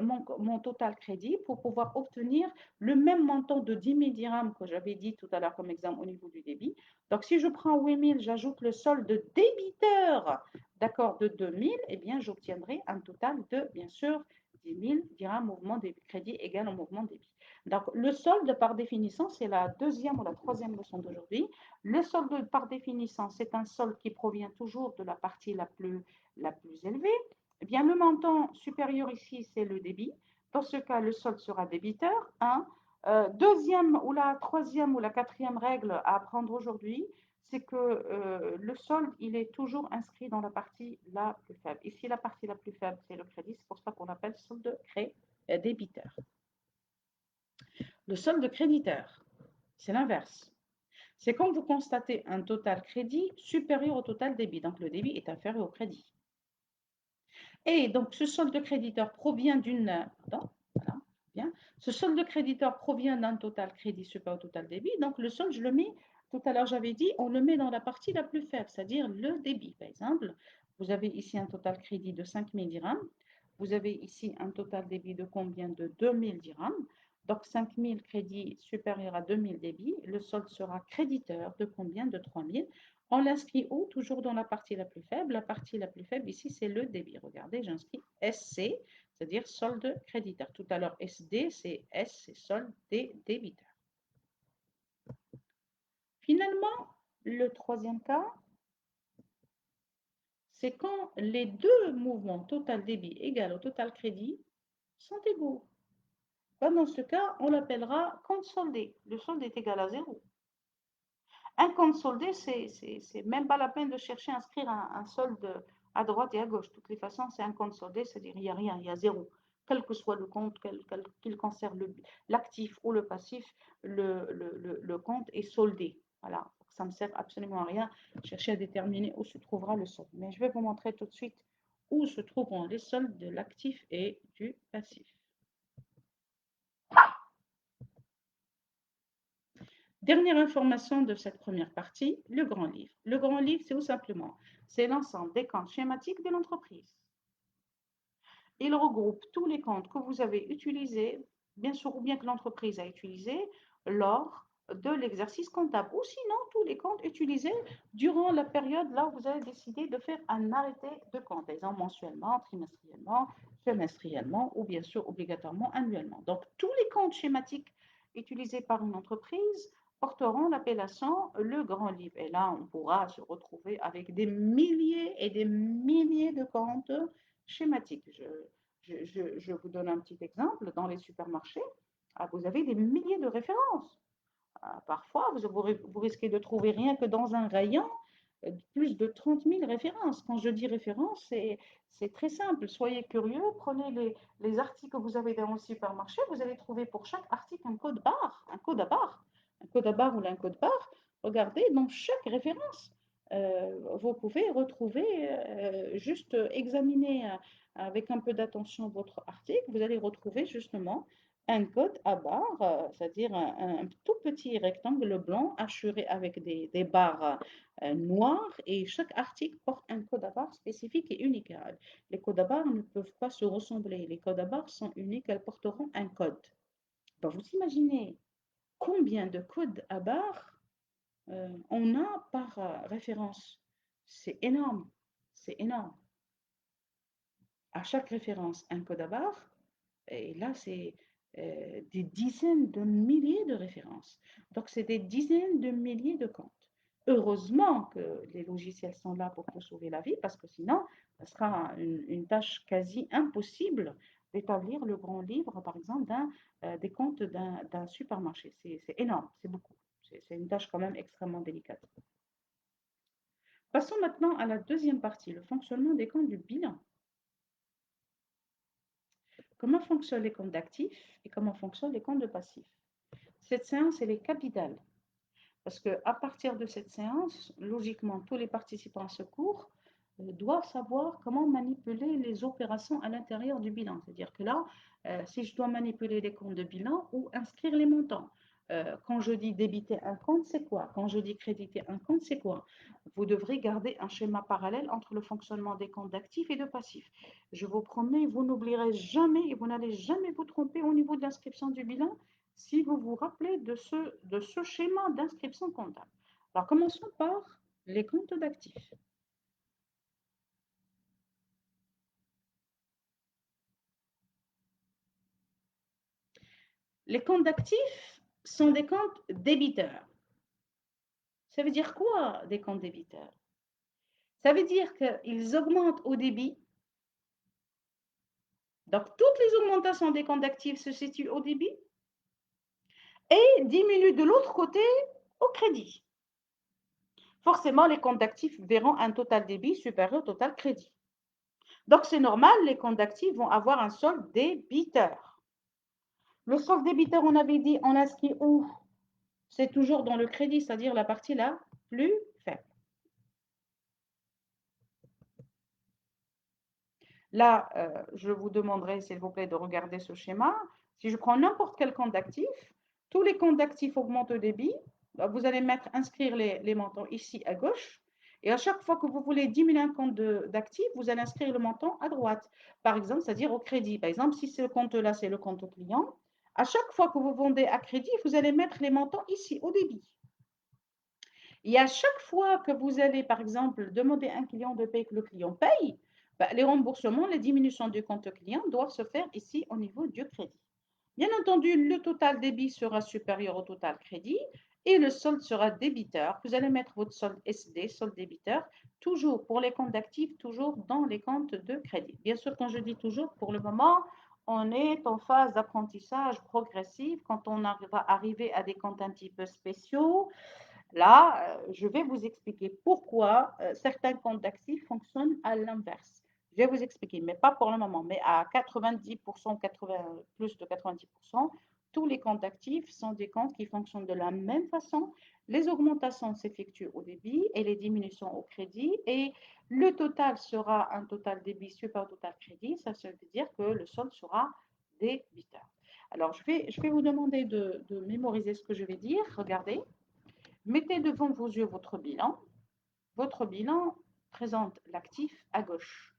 mon total crédit, pour pouvoir obtenir le même montant de 10 000 dirhams que j'avais dit tout à l'heure comme exemple au niveau du débit. Donc, si je prends 8 000, j'ajoute le solde débiteur, d'accord, de 2 000, eh bien, j'obtiendrai un total de, bien sûr, 10 000 dirhams mouvement des crédits égal au mouvement débit. Donc, le solde, par définition, c'est la deuxième ou la troisième leçon d'aujourd'hui. Le solde, par définition, c'est un solde qui provient toujours de la partie la plus élevée. Eh bien, le montant supérieur ici, c'est le débit. Dans ce cas, le solde sera débiteur. Deuxième ou la troisième ou la quatrième règle à apprendre aujourd'hui, c'est que le solde, il est toujours inscrit dans la partie la plus faible. Ici, la partie la plus faible, c'est le crédit. C'est pour ça qu'on l'appelle solde débiteur. Le solde créditeur, c'est l'inverse. C'est quand vous constatez un total crédit supérieur au total débit. Donc, le débit est inférieur au crédit. Et donc, ce solde créditeur provient d'une... Pardon, voilà, bien. Ce solde créditeur provient d'un total crédit supérieur au total débit. Donc, le solde, je le mets, tout à l'heure, j'avais dit, on le met dans la partie la plus faible, c'est-à-dire le débit. Par exemple, Vous avez ici un total crédit de 5 000 dirhams. Vous avez ici un total débit de combien? De 2 000 dirhams. Donc 5 000 crédits supérieurs à 2 000 débits. Le solde sera créditeur de combien? De 3 000. On l'inscrit où? Toujours dans la partie la plus faible. La partie la plus faible ici, c'est le débit. Regardez, j'inscris SC, c'est-à-dire solde créditeur. Tout à l'heure, SD, c'est S, c'est solde des débiteurs. Finalement, le troisième cas, c'est quand les deux mouvements total débit égal au total crédit sont égaux. Dans ce cas, on l'appellera compte soldé. Le solde est égal à 0. Un compte soldé, c'est même pas la peine de chercher à inscrire un solde à droite et à gauche. De toutes les façons, c'est un compte soldé, c'est-à-dire il n'y a rien, il y a 0. Quel que soit le compte, qu'il concerne l'actif ou le passif, le compte est soldé. Voilà, ça ne me sert absolument à rien chercher à déterminer où se trouvera le solde. Mais je vais vous montrer tout de suite où se trouveront les soldes de l'actif et du passif. Dernière information de cette première partie, le grand livre. Le grand livre, c'est tout simplement, c'est l'ensemble des comptes schématiques de l'entreprise. Il regroupe tous les comptes que vous avez utilisés, bien sûr, ou bien que l'entreprise a utilisés lors de l'exercice comptable, ou sinon tous les comptes utilisés durant la période là où vous avez décidé de faire un arrêté de compte, par exemple mensuellement, trimestriellement, semestriellement, ou bien sûr obligatoirement annuellement. Donc tous les comptes schématiques utilisés par une entreprise porteront l'appellation le grand livre. Et là, on pourra se retrouver avec des milliers et des milliers de comptes schématiques. Je vous donne un petit exemple. Dans les supermarchés, vous avez des milliers de références. Parfois, vous risquez de trouver rien que dans un rayon plus de 30 000 références. Quand je dis références, c'est très simple. Soyez curieux, prenez les articles que vous avez dans le supermarché, vous allez trouver pour chaque article un code barre, un code à barre, un code à barre ou un code barre. Regardez, dans chaque référence, vous pouvez retrouver, juste examiner avec un peu d'attention votre article, vous allez retrouver justement un code à barre, c'est-à-dire un tout petit rectangle blanc hachuré avec des barres noires, et chaque article porte un code à barre spécifique et unique. Les codes à barre ne peuvent pas se ressembler. Les codes à barre sont uniques, elles porteront un code. Vous imaginez combien de codes à barre on a par référence? C'est énorme, c'est énorme. À chaque référence, un code à barre. Et là, c'est des dizaines de milliers de références. Donc, c'est des dizaines de milliers de comptes. Heureusement que les logiciels sont là pour vous sauver la vie, parce que sinon, ce sera une tâche quasi impossible d'établir le grand livre, par exemple, des comptes d'un supermarché. C'est énorme, c'est beaucoup. C'est une tâche quand même extrêmement délicate. Passons maintenant à la deuxième partie, le fonctionnement des comptes du bilan. Comment fonctionnent les comptes d'actifs et comment fonctionnent les comptes de passifs? Cette séance, elle est capitale parce qu'à partir de cette séance, logiquement, tous les participants à ce cours doivent savoir comment manipuler les opérations à l'intérieur du bilan. C'est-à-dire que là, si je dois manipuler les comptes de bilan ou inscrire les montants, quand je dis débiter un compte, c'est quoi? Quand je dis créditer un compte, c'est quoi? Vous devrez garder un schéma parallèle entre le fonctionnement des comptes d'actifs et de passifs. Je vous promets, vous n'oublierez jamais et vous n'allez jamais vous tromper au niveau de l'inscription du bilan si vous vous rappelez de ce schéma d'inscription comptable. Alors, commençons par les comptes d'actifs. Les comptes d'actifs sont des comptes débiteurs. Ça veut dire quoi, des comptes débiteurs? Ça veut dire qu'ils augmentent au débit. Donc, toutes les augmentations des comptes d'actifs se situent au débit et diminuent de l'autre côté au crédit. Forcément, les comptes d'actifs verront un total débit supérieur au total crédit. Donc, c'est normal, les comptes d'actifs vont avoir un solde débiteur. Le solde débiteur, on avait dit, on l'inscrit où? C'est toujours dans le crédit, c'est-à-dire la partie la plus faible. Là, je vous demanderai, s'il vous plaît, de regarder ce schéma. Si je prends n'importe quel compte d'actifs, tous les comptes d'actifs augmentent au débit. Vous allez inscrire les montants ici à gauche. Et à chaque fois que vous voulez diminuer un compte d'actifs, vous allez inscrire le montant à droite. Par exemple, c'est-à-dire au crédit. Par exemple, si ce compte-là, c'est le compte client, à chaque fois que vous vendez à crédit, vous allez mettre les montants ici, au débit. Et à chaque fois que vous allez, par exemple, demander à un client de payer, que le client paye, bah, les remboursements, les diminutions du compte client doivent se faire ici au niveau du crédit. Bien entendu, le total débit sera supérieur au total crédit et le solde sera débiteur. Vous allez mettre votre solde SD, solde débiteur, toujours pour les comptes d'actifs, toujours dans les comptes de crédit. Bien sûr, quand je dis toujours, pour le moment, on est en phase d'apprentissage progressif. Quand on va arriver à des comptes un petit peu spéciaux, là, je vais vous expliquer pourquoi certains comptes d'actifs fonctionnent à l'inverse. Je vais vous expliquer, mais pas pour le moment, mais à 90%, 80, plus de 90%, tous les comptes actifs sont des comptes qui fonctionnent de la même façon. Les augmentations s'effectuent au débit et les diminutions au crédit. Et le total sera un total débit supérieur au total crédit. Ça veut dire que le solde sera débiteur. Alors, je vais vous demander de mémoriser ce que je vais dire. Regardez. Mettez devant vos yeux votre bilan. Votre bilan présente l'actif à gauche.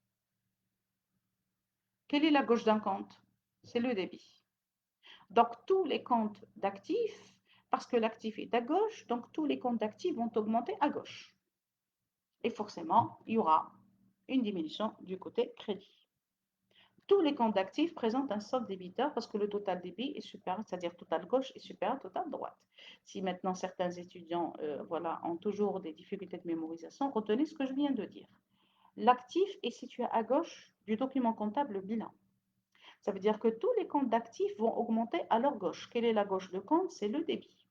Quelle est la gauche d'un compte? C'est le débit. Donc, tous les comptes d'actifs, parce que l'actif est à gauche, donc tous les comptes d'actifs vont augmenter à gauche. Et forcément, il y aura une diminution du côté crédit. Tous les comptes d'actifs présentent un solde débiteur parce que le total débit est supérieur, c'est-à-dire total gauche est supérieur au total droite. Si maintenant certains étudiants voilà, ont toujours des difficultés de mémorisation, retenez ce que je viens de dire. L'actif est situé à gauche du document comptable bilan. Ça veut dire que tous les comptes d'actifs vont augmenter à leur gauche. Quelle est la gauche de compte? C'est le débit.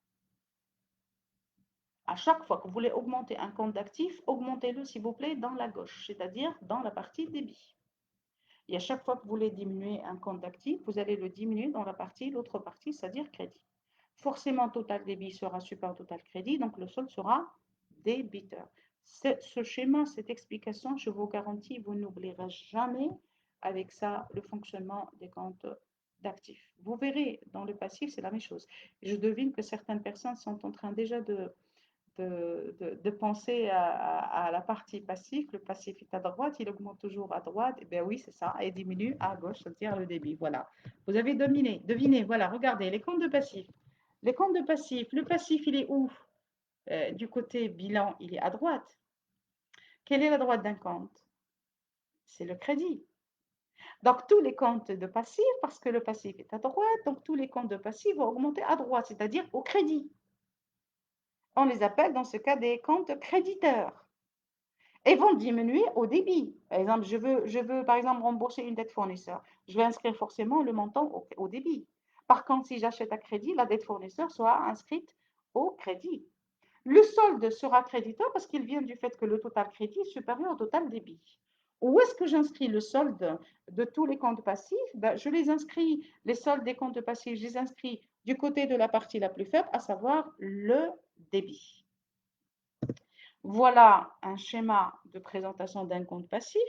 À chaque fois que vous voulez augmenter un compte d'actifs, augmentez-le s'il vous plaît dans la gauche, c'est-à-dire dans la partie débit. Et à chaque fois que vous voulez diminuer un compte d'actifs, vous allez le diminuer dans la partie, l'autre partie, c'est-à-dire crédit. Forcément, total débit sera supérieur au total crédit, donc le solde sera débiteur. Ce schéma, cette explication, je vous garantis, vous n'oublierez jamais avec ça le fonctionnement des comptes d'actifs. Vous verrez, dans le passif, c'est la même chose. Je devine que certaines personnes sont en train déjà de penser à la partie passive. Le passif est à droite, il augmente toujours à droite. Et bien oui, c'est ça, et diminue à gauche, c'est-à-dire le débit. Voilà. Vous avez deviné, voilà, regardez, les comptes de passif. Les comptes de passif, le passif, il est où? Du côté bilan, il est à droite. Quelle est la droite d'un compte? C'est le crédit. Donc tous les comptes de passif, parce que le passif est à droite, donc tous les comptes de passif vont augmenter à droite, c'est-à-dire au crédit. On les appelle dans ce cas des comptes créditeurs. Et vont diminuer au débit. Par exemple, je veux par exemple rembourser une dette fournisseur. Je vais inscrire forcément le montant au débit. Par contre, si j'achète à crédit, la dette fournisseur sera inscrite au crédit. Le solde sera créditeur parce qu'il vient du fait que le total crédit est supérieur au total débit. Où est-ce que j'inscris le solde de tous les comptes passifs? Ben, je les inscris, les soldes des comptes passifs, je les inscris du côté de la partie la plus faible, à savoir le débit. Voilà un schéma de présentation d'un compte passif.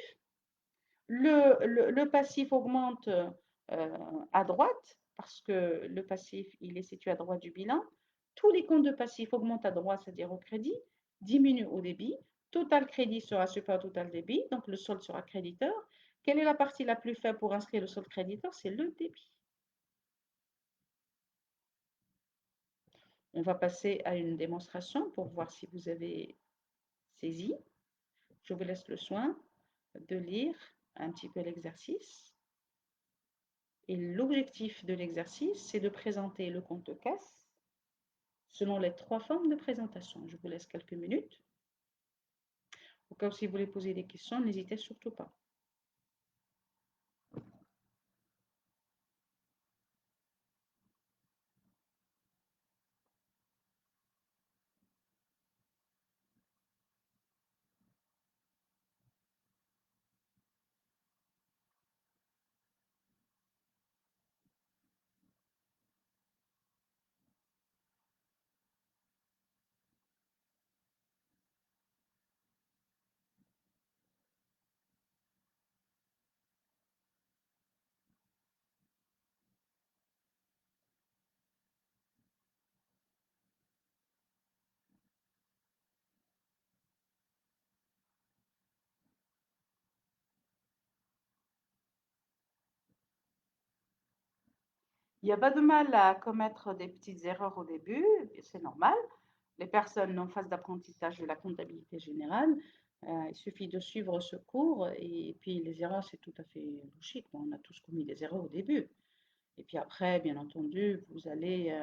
Le passif augmente à droite parce que le passif, il est situé à droite du bilan. Tous les comptes de passif augmentent à droite, c'est-à-dire au crédit, diminuent au débit. Total crédit sera supérieur au total débit, donc le solde sera créditeur. Quelle est la partie la plus faible pour inscrire le solde créditeur? C'est le débit. On va passer à une démonstration pour voir si vous avez saisi. Je vous laisse le soin de lire un petit peu l'exercice. Et l'objectif de l'exercice, c'est de présenter le compte de caisse selon les trois formes de présentation. Je vous laisse quelques minutes. Au cas où si vous voulez poser des questions, n'hésitez surtout pas. Il n'y a pas de mal à commettre des petites erreurs au début, c'est normal. Les personnes en phase d'apprentissage de la comptabilité générale, il suffit de suivre ce cours et puis les erreurs, c'est tout à fait logique. On a tous commis des erreurs au début. Et puis après, bien entendu, vous allez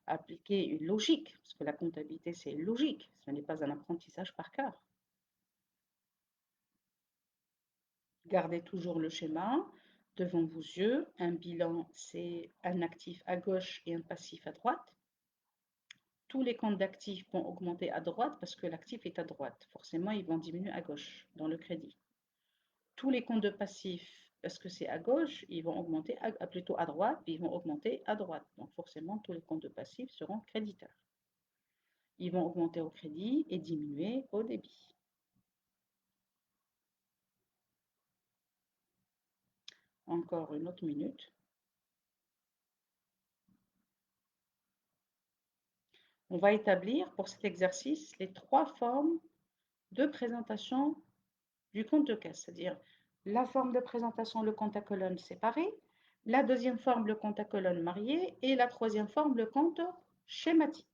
appliquer une logique, parce que la comptabilité, c'est une logique, ce n'est pas un apprentissage par cœur. Gardez toujours le schéma devant vos yeux. Un bilan, c'est un actif à gauche et un passif à droite. Tous les comptes d'actifs vont augmenter à droite parce que l'actif est à droite. Forcément, ils vont diminuer à gauche dans le crédit. Tous les comptes de passifs, parce que c'est à gauche, ils vont augmenter plutôt à droite, puis ils vont augmenter à droite. Donc forcément, tous les comptes de passifs seront créditeurs. Ils vont augmenter au crédit et diminuer au débit. Encore une autre minute. On va établir pour cet exercice les trois formes de présentation du compte de caisse, c'est-à-dire la forme de présentation, le compte à colonne séparé, la deuxième forme, le compte à colonne marié, et la troisième forme, le compte schématique.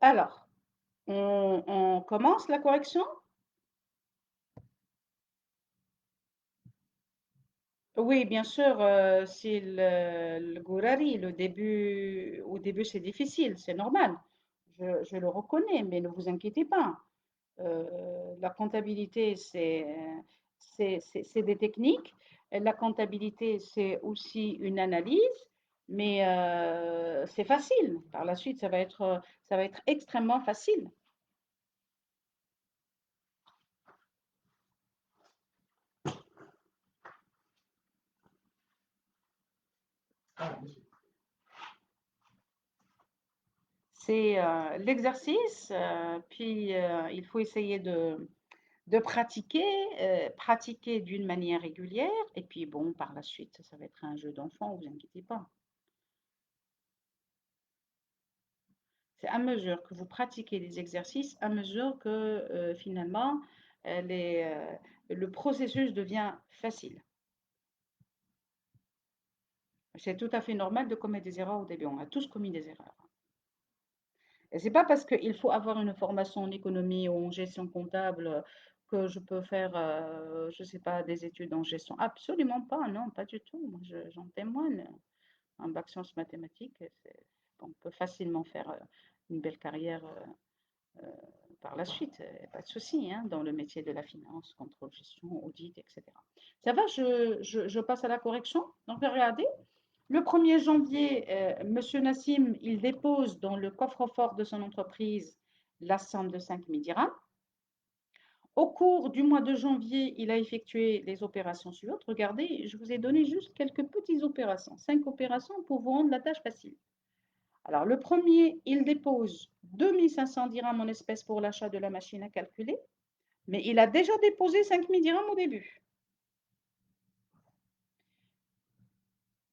Alors, on commence la correction? Oui, bien sûr, c'est le gourari, au début c'est difficile, c'est normal. Je le reconnais, mais ne vous inquiétez pas. La comptabilité, c'est des techniques. La comptabilité, c'est aussi une analyse, mais c'est facile. Par la suite, ça va être extrêmement facile. C'est l'exercice, puis il faut essayer de pratiquer, pratiquer d'une manière régulière, et puis bon, par la suite, ça va être un jeu d'enfant, vous inquiétez pas. C'est à mesure que vous pratiquez les exercices, à mesure que finalement le processus devient facile. C'est tout à fait normal de commettre des erreurs au début. On a tous commis des erreurs. Et c'est pas parce qu'il faut avoir une formation en économie ou en gestion comptable que je peux faire, je sais pas, des études en gestion. Absolument pas, non, pas du tout. Moi, j'en témoigne. Un bac sciences mathématiques, on peut facilement faire une belle carrière par la suite, pas de souci, hein, dans le métier de la finance, contrôle, gestion, audit, etc. Ça va, je passe à la correction. Donc, regardez, le 1er janvier, Monsieur Nassim, il dépose dans le coffre-fort de son entreprise la somme de 5 000 dirhams. Au cours du mois de janvier, il a effectué les opérations suivantes. Regardez, je vous ai donné juste quelques petites opérations, 5 opérations pour vous rendre la tâche facile. Alors, le premier, il dépose 2500 dirhams en espèces pour l'achat de la machine à calculer, mais il a déjà déposé 5000 dirhams au début.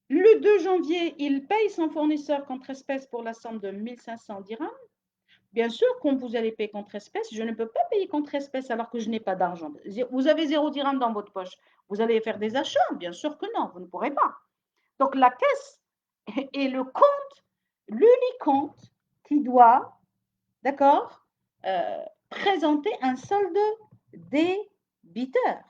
Le 2 janvier, il paye son fournisseur contre espèces pour la somme de 1500 dirhams. Bien sûr, quand vous allez payer contre espèce, je ne peux pas payer contre espèce alors que je n'ai pas d'argent. Vous avez 0 dirham dans votre poche. Vous allez faire des achats? Bien sûr que non, vous ne pourrez pas. Donc la caisse est le compte, l'unique compte qui doit, d'accord, présenter un solde débiteur.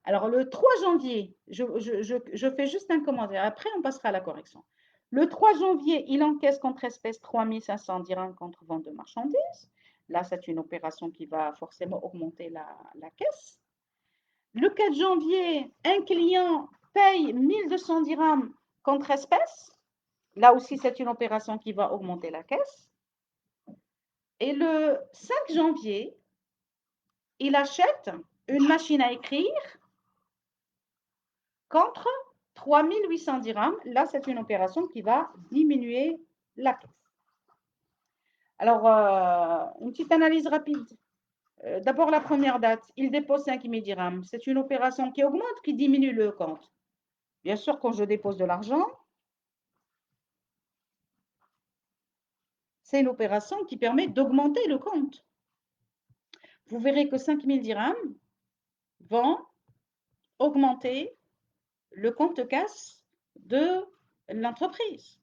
Alors, le 3 janvier, je fais juste un commentaire. Après, on passera à la correction. Le 3 janvier, il encaisse contre espèce 3500 dirhams contre vente de marchandises. Là, c'est une opération qui va forcément augmenter la caisse. Le 4 janvier, un client paye 1200 dirhams contre espèce. Là aussi, c'est une opération qui va augmenter la caisse. Et le 5 janvier, il achète une machine à écrire contre 3800 dirhams. Là, c'est une opération qui va diminuer la caisse. Alors, une petite analyse rapide. D'abord, la première date, il dépose 5000 dirhams. C'est une opération qui augmente, qui diminue le compte. Bien sûr, quand je dépose de l'argent, c'est une opération qui permet d'augmenter le compte. Vous verrez que 5000 dirhams vont augmenter le compte casse de l'entreprise.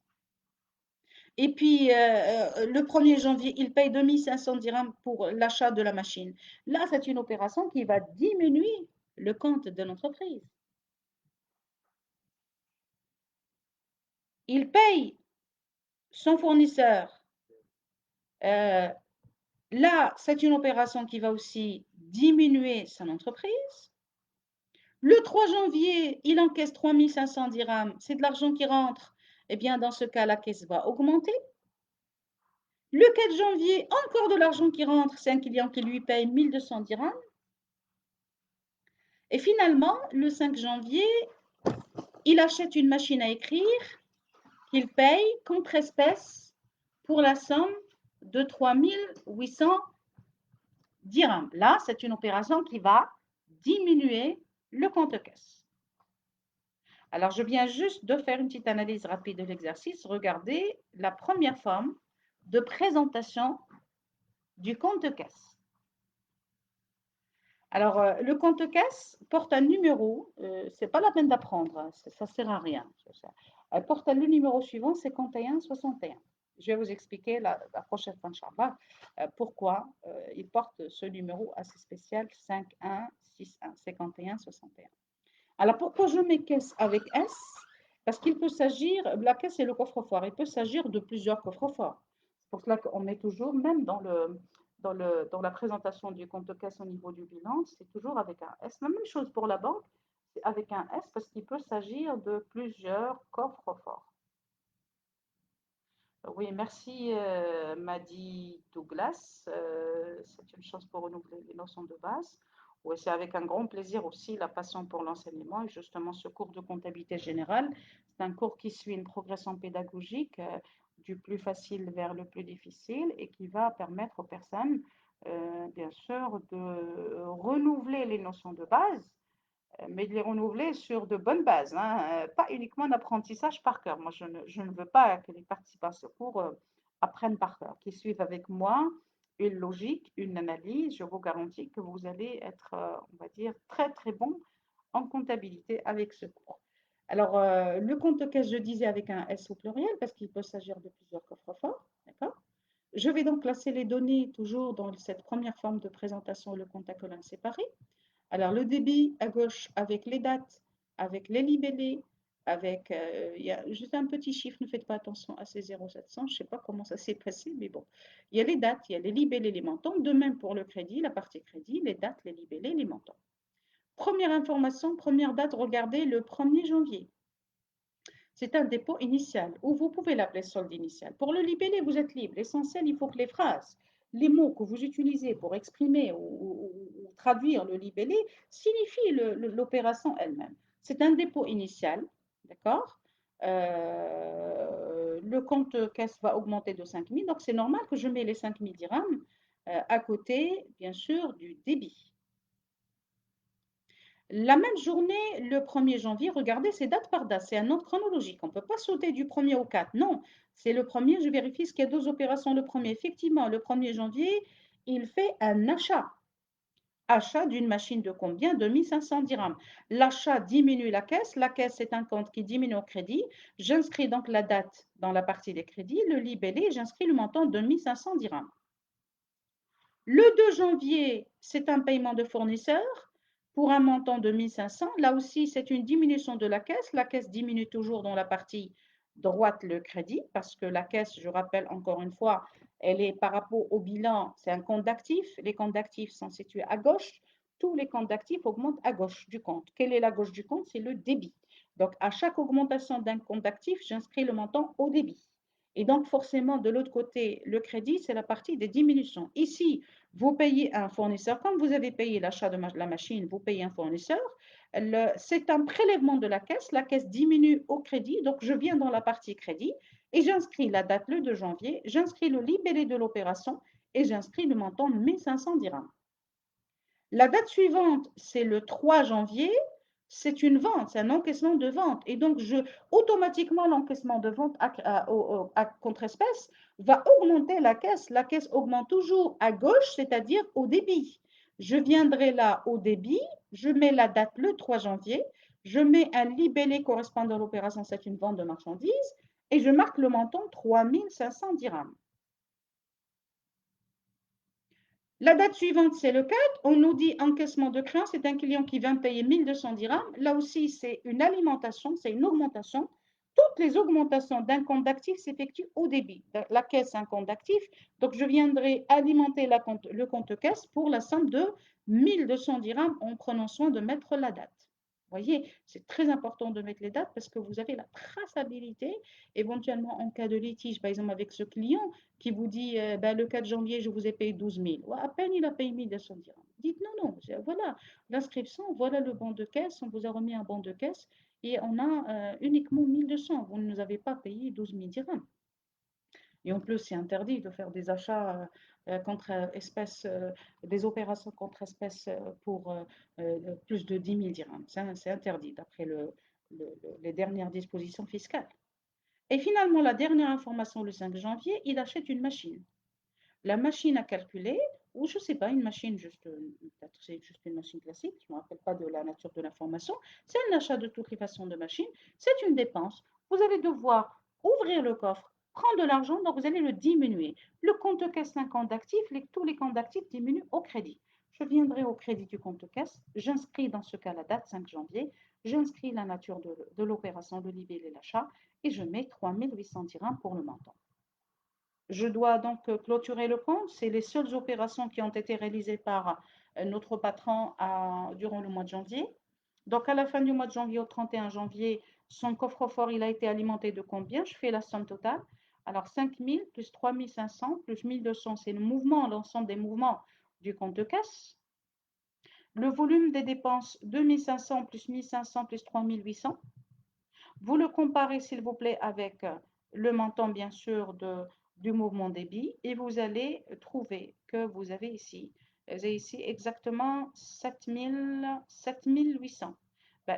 Et puis, le 1er janvier, il paye 2500 dirhams pour l'achat de la machine. Là, c'est une opération qui va diminuer le compte de l'entreprise. Il paye son fournisseur. Là, c'est une opération qui va aussi diminuer son entreprise. Le 3 janvier, il encaisse 3500 dirhams. C'est de l'argent qui rentre. Eh bien, dans ce cas, la caisse va augmenter. Le 4 janvier, encore de l'argent qui rentre. C'est un client qui lui paye 1200 dirhams. Et finalement, le 5 janvier, il achète une machine à écrire qu'il paye contre espèce pour la somme de 3800 dirhams. Là, c'est une opération qui va diminuer le compte caisse. Alors, je viens juste de faire une petite analyse rapide de l'exercice. Regardez la première forme de présentation du compte caisse. Alors, le compte caisse porte un numéro, c'est pas la peine d'apprendre, hein, ça sert à rien. Elle porte le numéro suivant, 5161. Je vais vous expliquer la prochaine fois, Inch'Allah, pourquoi il porte ce numéro assez spécial, 5161, 5161. Alors, pourquoi je mets caisse avec S? Parce qu'il peut s'agir, la caisse et le coffre-fort, il peut s'agir de plusieurs coffres-forts. C'est pour cela qu'on met toujours, même dans la présentation du compte caisse au niveau du bilan, c'est toujours avec un S. La même chose pour la banque, c'est avec un S parce qu'il peut s'agir de plusieurs coffres-forts. Oui, merci Madi Douglas. C'est une chance pour renouveler les notions de base. Oui, c'est avec un grand plaisir aussi la passion pour l'enseignement et justement ce cours de comptabilité générale. C'est un cours qui suit une progression pédagogique du plus facile vers le plus difficile et qui va permettre aux personnes, bien sûr, de renouveler les notions de base mais de les renouveler sur de bonnes bases, hein, pas uniquement un apprentissage par cœur. Moi, je ne veux pas que les participants à ce cours apprennent par cœur, qu'ils suivent avec moi une logique, une analyse. Je vous garantis que vous allez être, on va dire, très très bon en comptabilité avec ce cours. Alors, le compte caisse, je disais avec un S au pluriel parce qu'il peut s'agir de plusieurs coffres-forts, d'accord? Je vais donc placer les données toujours dans cette première forme de présentation, le compte à colonne séparé. Alors, le débit à gauche avec les dates, avec les libellés, avec, il y a juste un petit chiffre, ne faites pas attention à ces 0,700, je ne sais pas comment ça s'est passé, mais bon. Il y a les dates, il y a les libellés, les montants. De même pour le crédit, la partie crédit, les dates, les libellés, les montants. Première information, première date, regardez le 1er janvier. C'est un dépôt initial, ou vous pouvez l'appeler solde initial. Pour le libellé, vous êtes libre. L'essentiel, il faut que les phrases, les mots que vous utilisez pour exprimer ou traduire le libellé signifient l'opération elle-même. C'est un dépôt initial, d'accord? Le compte caisse va augmenter de 5 000, donc c'est normal que je mets les 5 000 dirhams à côté, bien sûr, du débit. La même journée, le 1er janvier, regardez, c'est date par date, c'est un ordre chronologique. On ne peut pas sauter du 1er au 4, non. C'est le 1er, je vérifie ce qu'il y a deux opérations le 1er. Effectivement, le 1er janvier, il fait un achat. Achat d'une machine de combien? De 1500 dirhams. L'achat diminue la caisse c'est un compte qui diminue au crédit. J'inscris donc la date dans la partie des crédits, le libellé, j'inscris le montant de 1500 dirhams. Le 2 janvier, c'est un paiement de fournisseur. pour un montant de 1500. Là aussi, c'est une diminution de la caisse. La caisse diminue toujours dans la partie droite le crédit parce que la caisse, je rappelle encore une fois, elle est par rapport au bilan, c'est un compte d'actifs. Les comptes d'actifs sont situés à gauche. Tous les comptes d'actifs augmentent à gauche du compte. Quelle est la gauche du compte? C'est le débit. Donc, à chaque augmentation d'un compte d'actifs, j'inscris le montant au débit. Et donc, forcément, de l'autre côté, le crédit, c'est la partie des diminutions. Ici, vous payez un fournisseur. Comme vous avez payé l'achat de la machine, vous payez un fournisseur. C'est un prélèvement de la caisse diminue au crédit. Donc, je viens dans la partie crédit et j'inscris la date le 2 janvier, j'inscris le libellé de l'opération et j'inscris le montant 1500 dirhams. La date suivante, c'est le 3 janvier, c'est une vente, c'est un encaissement de vente. Et donc, automatiquement, l'encaissement de vente à contre-espèce va augmenter la caisse. La caisse augmente toujours à gauche, c'est-à-dire au débit. Je viendrai là au débit, je mets la date le 3 janvier, je mets un libellé correspondant à l'opération, c'est une vente de marchandises, et je marque le montant 3500 dirhams. La date suivante, c'est le 4. On nous dit encaissement de créance. C'est un client qui vient payer 1200 dirhams. Là aussi, c'est une alimentation, c'est une augmentation. Toutes les augmentations d'un compte d'actifs s'effectuent au débit. La caisse, c'est un compte d'actifs. Donc, je viendrai alimenter le compte caisse pour la somme de 1200 dirhams en prenant soin de mettre la date. Vous voyez, c'est très important de mettre les dates parce que vous avez la traçabilité. Éventuellement, en cas de litige, par exemple avec ce client, qui vous dit ben, le 4 janvier, je vous ai payé 12 000. Ouais, à peine il a payé 1200 dirhams. Dites non, non, voilà l'inscription, voilà le bon de caisse, on vous a remis un bon de caisse et on a uniquement 1200. Vous ne nous avez pas payé 12 000 dirhams. Et en plus, c'est interdit de faire des achats contre espèces, des opérations contre espèces pour plus de 10 000 dirhams. C'est interdit d'après les dernières dispositions fiscales. Et finalement, la dernière information, le 5 janvier, il achète une machine. La machine à calculer, ou je ne sais pas, une machine juste, peut-être c'est juste une machine classique, je ne me rappelle pas de la nature de l'information, c'est un achat de toutes les façons de machine, c'est une dépense. Vous allez devoir ouvrir le coffre, prendre de l'argent, donc vous allez le diminuer. Le compte caisse, c'est un compte d'actifs, tous les comptes d'actifs diminuent au crédit. Je viendrai au crédit du compte caisse, j'inscris dans ce cas la date 5 janvier, j'inscris la nature de l'opération, le libellé et l'achat, et je mets 3800 dirhams pour le montant. Je dois donc clôturer le compte. C'est les seules opérations qui ont été réalisées par notre patron durant le mois de janvier. Donc, à la fin du mois de janvier, au 31 janvier, son coffre-fort, il a été alimenté de combien? Je fais la somme totale. Alors, 5 000 plus 3 500 plus 1 200, c'est le mouvement, l'ensemble des mouvements du compte de caisse. Le volume des dépenses, 2 500 plus 1 500 plus 3 800. Vous le comparez, s'il vous plaît, avec le montant, bien sûr, du mouvement débit et vous allez trouver que vous avez ici exactement 7800.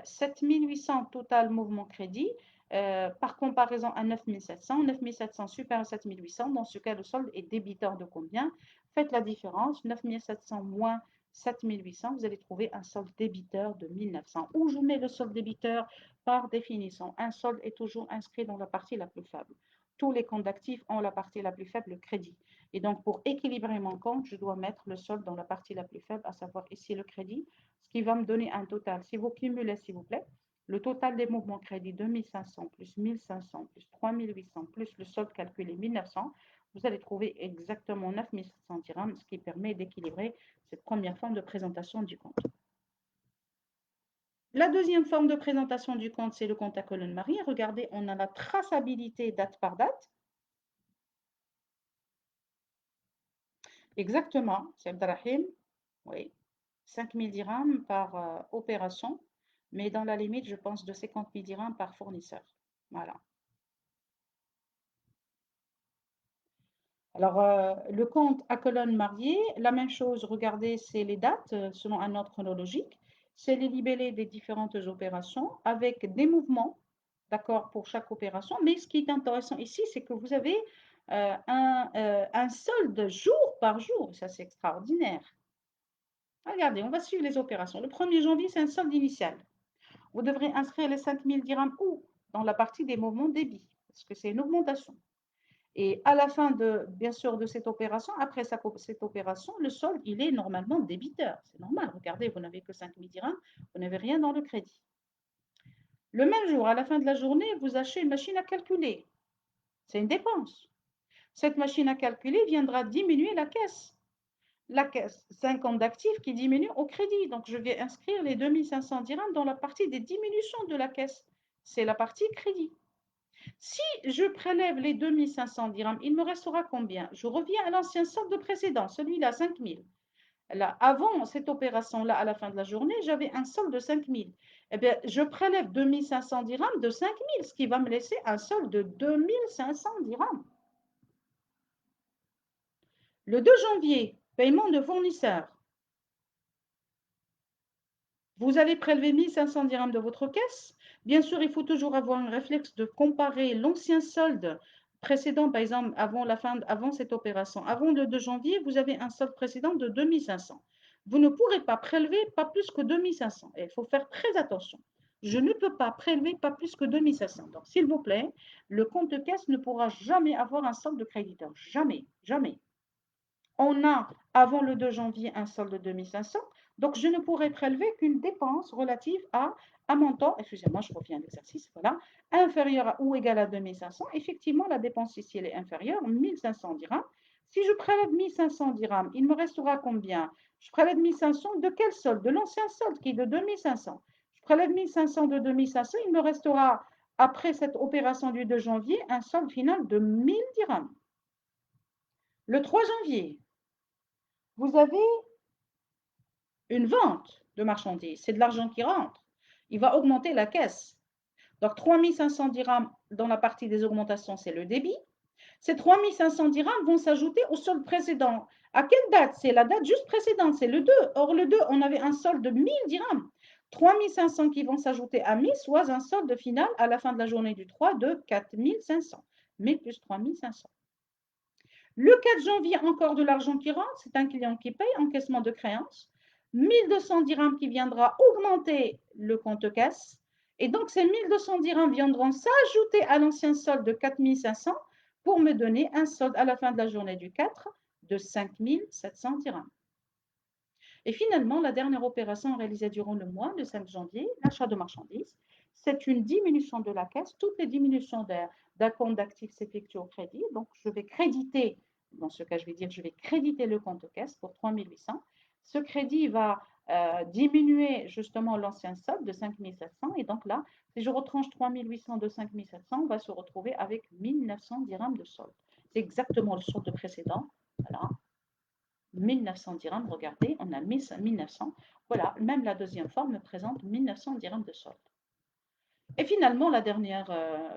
7800 total mouvement crédit par comparaison à 9700. 9700 super à 7800. Dans ce cas, le solde est débiteur de combien? Faites la différence. 9700 moins 7800, vous allez trouver un solde débiteur de 1900. Où je mets le solde débiteur? Par définition, un solde est toujours inscrit dans la partie la plus faible. Tous les comptes d'actifs ont la partie la plus faible, le crédit. Et donc, pour équilibrer mon compte, je dois mettre le solde dans la partie la plus faible, à savoir ici le crédit, ce qui va me donner un total. Si vous cumulez, s'il vous plaît, le total des mouvements crédit 2500 plus 1500 plus 3800 plus le solde calculé 1900, vous allez trouver exactement 9700 dirhams, ce qui permet d'équilibrer cette première forme de présentation du compte. La deuxième forme de présentation du compte, c'est le compte à colonne Marie. Regardez, on a la traçabilité date par date. Exactement, c'est Abdelrahim. Oui, 5 000 dirhams par opération, mais dans la limite, je pense, de 50 000 dirhams par fournisseur. Voilà. Alors, le compte à colonne mariée, la même chose, regardez, c'est les dates selon un ordre chronologique. C'est les libellés des différentes opérations avec des mouvements, d'accord, pour chaque opération. Mais ce qui est intéressant ici, c'est que vous avez un solde jour par jour. Ça, c'est extraordinaire. Regardez, on va suivre les opérations. Le 1er janvier, c'est un solde initial. Vous devrez inscrire les 5 000 dirhams où? Dans la partie des mouvements débit, parce que c'est une augmentation. Et à la fin de, bien sûr, de cette opération, après cette opération, le solde, il est normalement débiteur. C'est normal. Regardez, vous n'avez que 5 000 dirhams, vous n'avez rien dans le crédit. Le même jour, à la fin de la journée, vous achetez une machine à calculer. C'est une dépense. Cette machine à calculer viendra diminuer la caisse. La caisse, 50 d'actifs qui diminuent au crédit. Donc, je vais inscrire les 2500 dirhams dans la partie des diminutions de la caisse. C'est la partie crédit. Si je prélève les 2500 dirhams, il me restera combien? Je reviens à l'ancien solde précédent, celui-là, 5000. Là, avant cette opération-là, à la fin de la journée, j'avais un solde de 5000. Eh bien, je prélève 2500 dirhams de 5000, ce qui va me laisser un solde de 2500 dirhams. Le 2 janvier, paiement de fournisseur. Vous allez prélever 1500 dirhams de votre caisse. Bien sûr, il faut toujours avoir un réflexe de comparer l'ancien solde précédent, par exemple, avant cette opération. Avant le 2 janvier, vous avez un solde précédent de 2500. Vous ne pourrez pas prélever pas plus que 2500. Et il faut faire très attention. Je ne peux pas prélever pas plus que 2500. Donc, s'il vous plaît, le compte de caisse ne pourra jamais avoir un solde de créditeur. Jamais, jamais. On a, avant le 2 janvier, un solde de 2500. Donc, je ne pourrai prélever qu'une dépense relative à un montant, excusez-moi, je reviens à l'exercice, voilà, inférieur ou égal à 2500. Effectivement, la dépense ici, elle est inférieure, 1500 dirhams. Si je prélève 1500 dirhams, il me restera combien? Je prélève 1500 de quel solde? De l'ancien solde qui est de 2500. Je prélève 1500 de 2500, il me restera, après cette opération du 2 janvier, un solde final de 1000 dirhams. Le 3 janvier, vous avez une vente de marchandises, c'est de l'argent qui rentre. Il va augmenter la caisse. Donc 3500 dirhams dans la partie des augmentations, c'est le débit. Ces 3500 dirhams vont s'ajouter au solde précédent. À quelle date? C'est la date juste précédente, c'est le 2. Or, le 2, on avait un solde de 1000 dirhams. 3500 qui vont s'ajouter à 1000, soit un solde final à la fin de la journée du 3 de 4500. 1000 plus 3500. Le 4 janvier, encore de l'argent qui rentre, c'est un client qui paye, encaissement de créance. 1200 dirhams qui viendra augmenter le compte caisse. Et donc, ces 1200 dirhams viendront s'ajouter à l'ancien solde de 4500 pour me donner un solde à la fin de la journée du 4 de 5700 dirhams. Et finalement, la dernière opération réalisée durant le mois, le 5 janvier, l'achat de marchandises. C'est une diminution de la caisse. Toutes les diminutions d'un compte d'actifs s'effectuent au crédit. Donc, je vais créditer, dans ce cas, je vais dire, je vais créditer le compte caisse pour 3800. Ce crédit va diminuer justement l'ancien solde de 5700. Et donc là, si je retranche 3800 de 5700, on va se retrouver avec 1900 dirhams de solde. C'est exactement le solde précédent. Voilà. 1900 dirhams, regardez, on a 1900. Voilà, même la deuxième forme me présente 1900 dirhams de solde. Et finalement, la dernière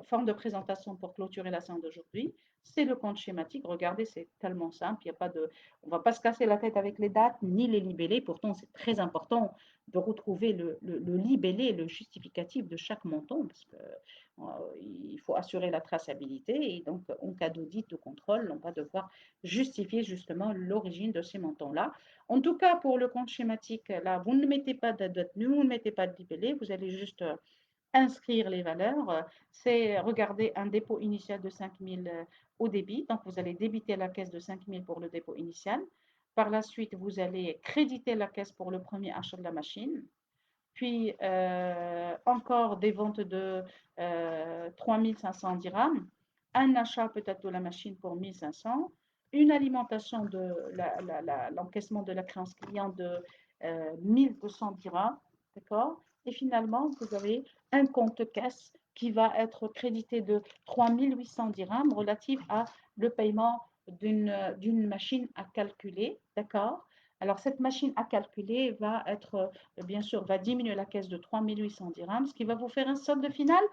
forme de présentation pour clôturer la séance d'aujourd'hui, c'est le compte schématique. Regardez, c'est tellement simple, il y a pas de, on ne va pas se casser la tête avec les dates ni les libellés. Pourtant, c'est très important de retrouver le libellé, le justificatif de chaque montant, parce qu'il faut assurer la traçabilité. Et donc, en cas d'audit, de contrôle, on va devoir justifier justement l'origine de ces montants-là. En tout cas, pour le compte schématique, là, vous ne mettez pas de date, vous ne mettez pas de libellé, vous allez juste inscrire les valeurs, c'est regarder un dépôt initial de 5000 au débit. Donc, vous allez débiter la caisse de 5000 pour le dépôt initial. Par la suite, vous allez créditer la caisse pour le premier achat de la machine. Puis, encore des ventes de 3500 dirhams. Un achat peut-être de la machine pour 1500. Une alimentation de l'encaissement de la créance client de 1200 dirhams. D'accord? Et finalement, vous avez un compte caisse qui va être crédité de 3800 dirhams relatif à le paiement d'une machine à calculer. D'accord? Alors, cette machine à calculer va être, bien sûr, va diminuer la caisse de 3800 dirhams, ce qui va vous faire un solde final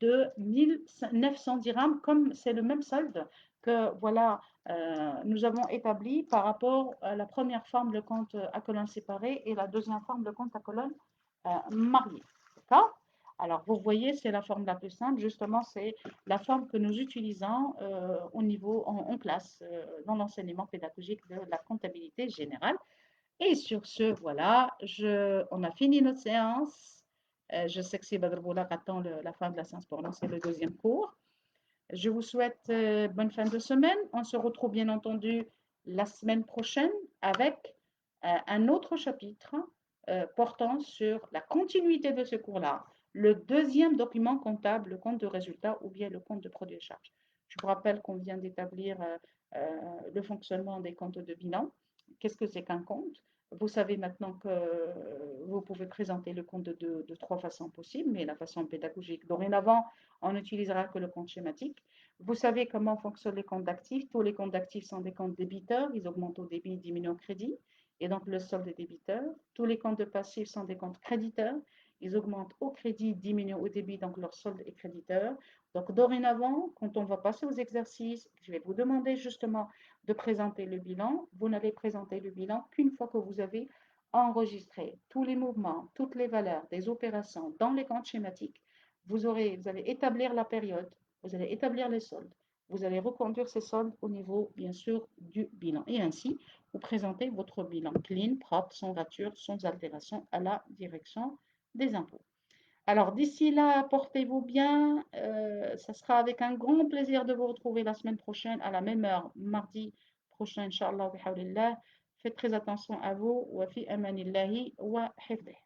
de 1900 dirhams, comme c'est le même solde que voilà, nous avons établi par rapport à la première forme, le compte à colonne séparée, et la deuxième forme, le compte à colonne mariée. D'accord? Alors, vous voyez, c'est la forme la plus simple. Justement, c'est la forme que nous utilisons au niveau en classe, dans l'enseignement pédagogique de la comptabilité générale. Et sur ce, voilà, on a fini notre séance. Je sais que si Badr Boulak attend la fin de la séance pour lancer le deuxième cours. Je vous souhaite bonne fin de semaine. On se retrouve bien entendu la semaine prochaine avec un autre chapitre portant sur la continuité de ce cours-là, le deuxième document comptable, le compte de résultat ou bien le compte de produit et charge. Je vous rappelle qu'on vient d'établir le fonctionnement des comptes de bilan. Qu'est-ce que c'est qu'un compte? Vous savez maintenant que vous pouvez présenter le compte de trois façons possibles, mais la façon pédagogique. Dorénavant, on n'utilisera que le compte schématique. Vous savez comment fonctionnent les comptes d'actifs. Tous les comptes d'actifs sont des comptes débiteurs. Ils augmentent au débit, diminuent au crédit. Et donc, le solde est débiteur. Tous les comptes de passifs sont des comptes créditeurs. Ils augmentent au crédit, diminuent au débit, donc leur solde est créditeur. Donc, dorénavant, quand on va passer aux exercices, je vais vous demander justement de présenter le bilan. Vous n'allez présenter le bilan qu'une fois que vous avez enregistré tous les mouvements, toutes les valeurs des opérations dans les comptes schématiques. Vous allez établir la période, vous allez établir les soldes, vous allez reconduire ces soldes au niveau, bien sûr, du bilan. Et ainsi, vous présentez votre bilan clean, propre, sans rature, sans altération à la direction des impôts. Alors, d'ici là, portez-vous bien. Ça sera avec un grand plaisir de vous retrouver la semaine prochaine à la même heure, mardi prochain, Inch'Allah. Faites très attention à vous. Wa fi amanillahi wa hifdih.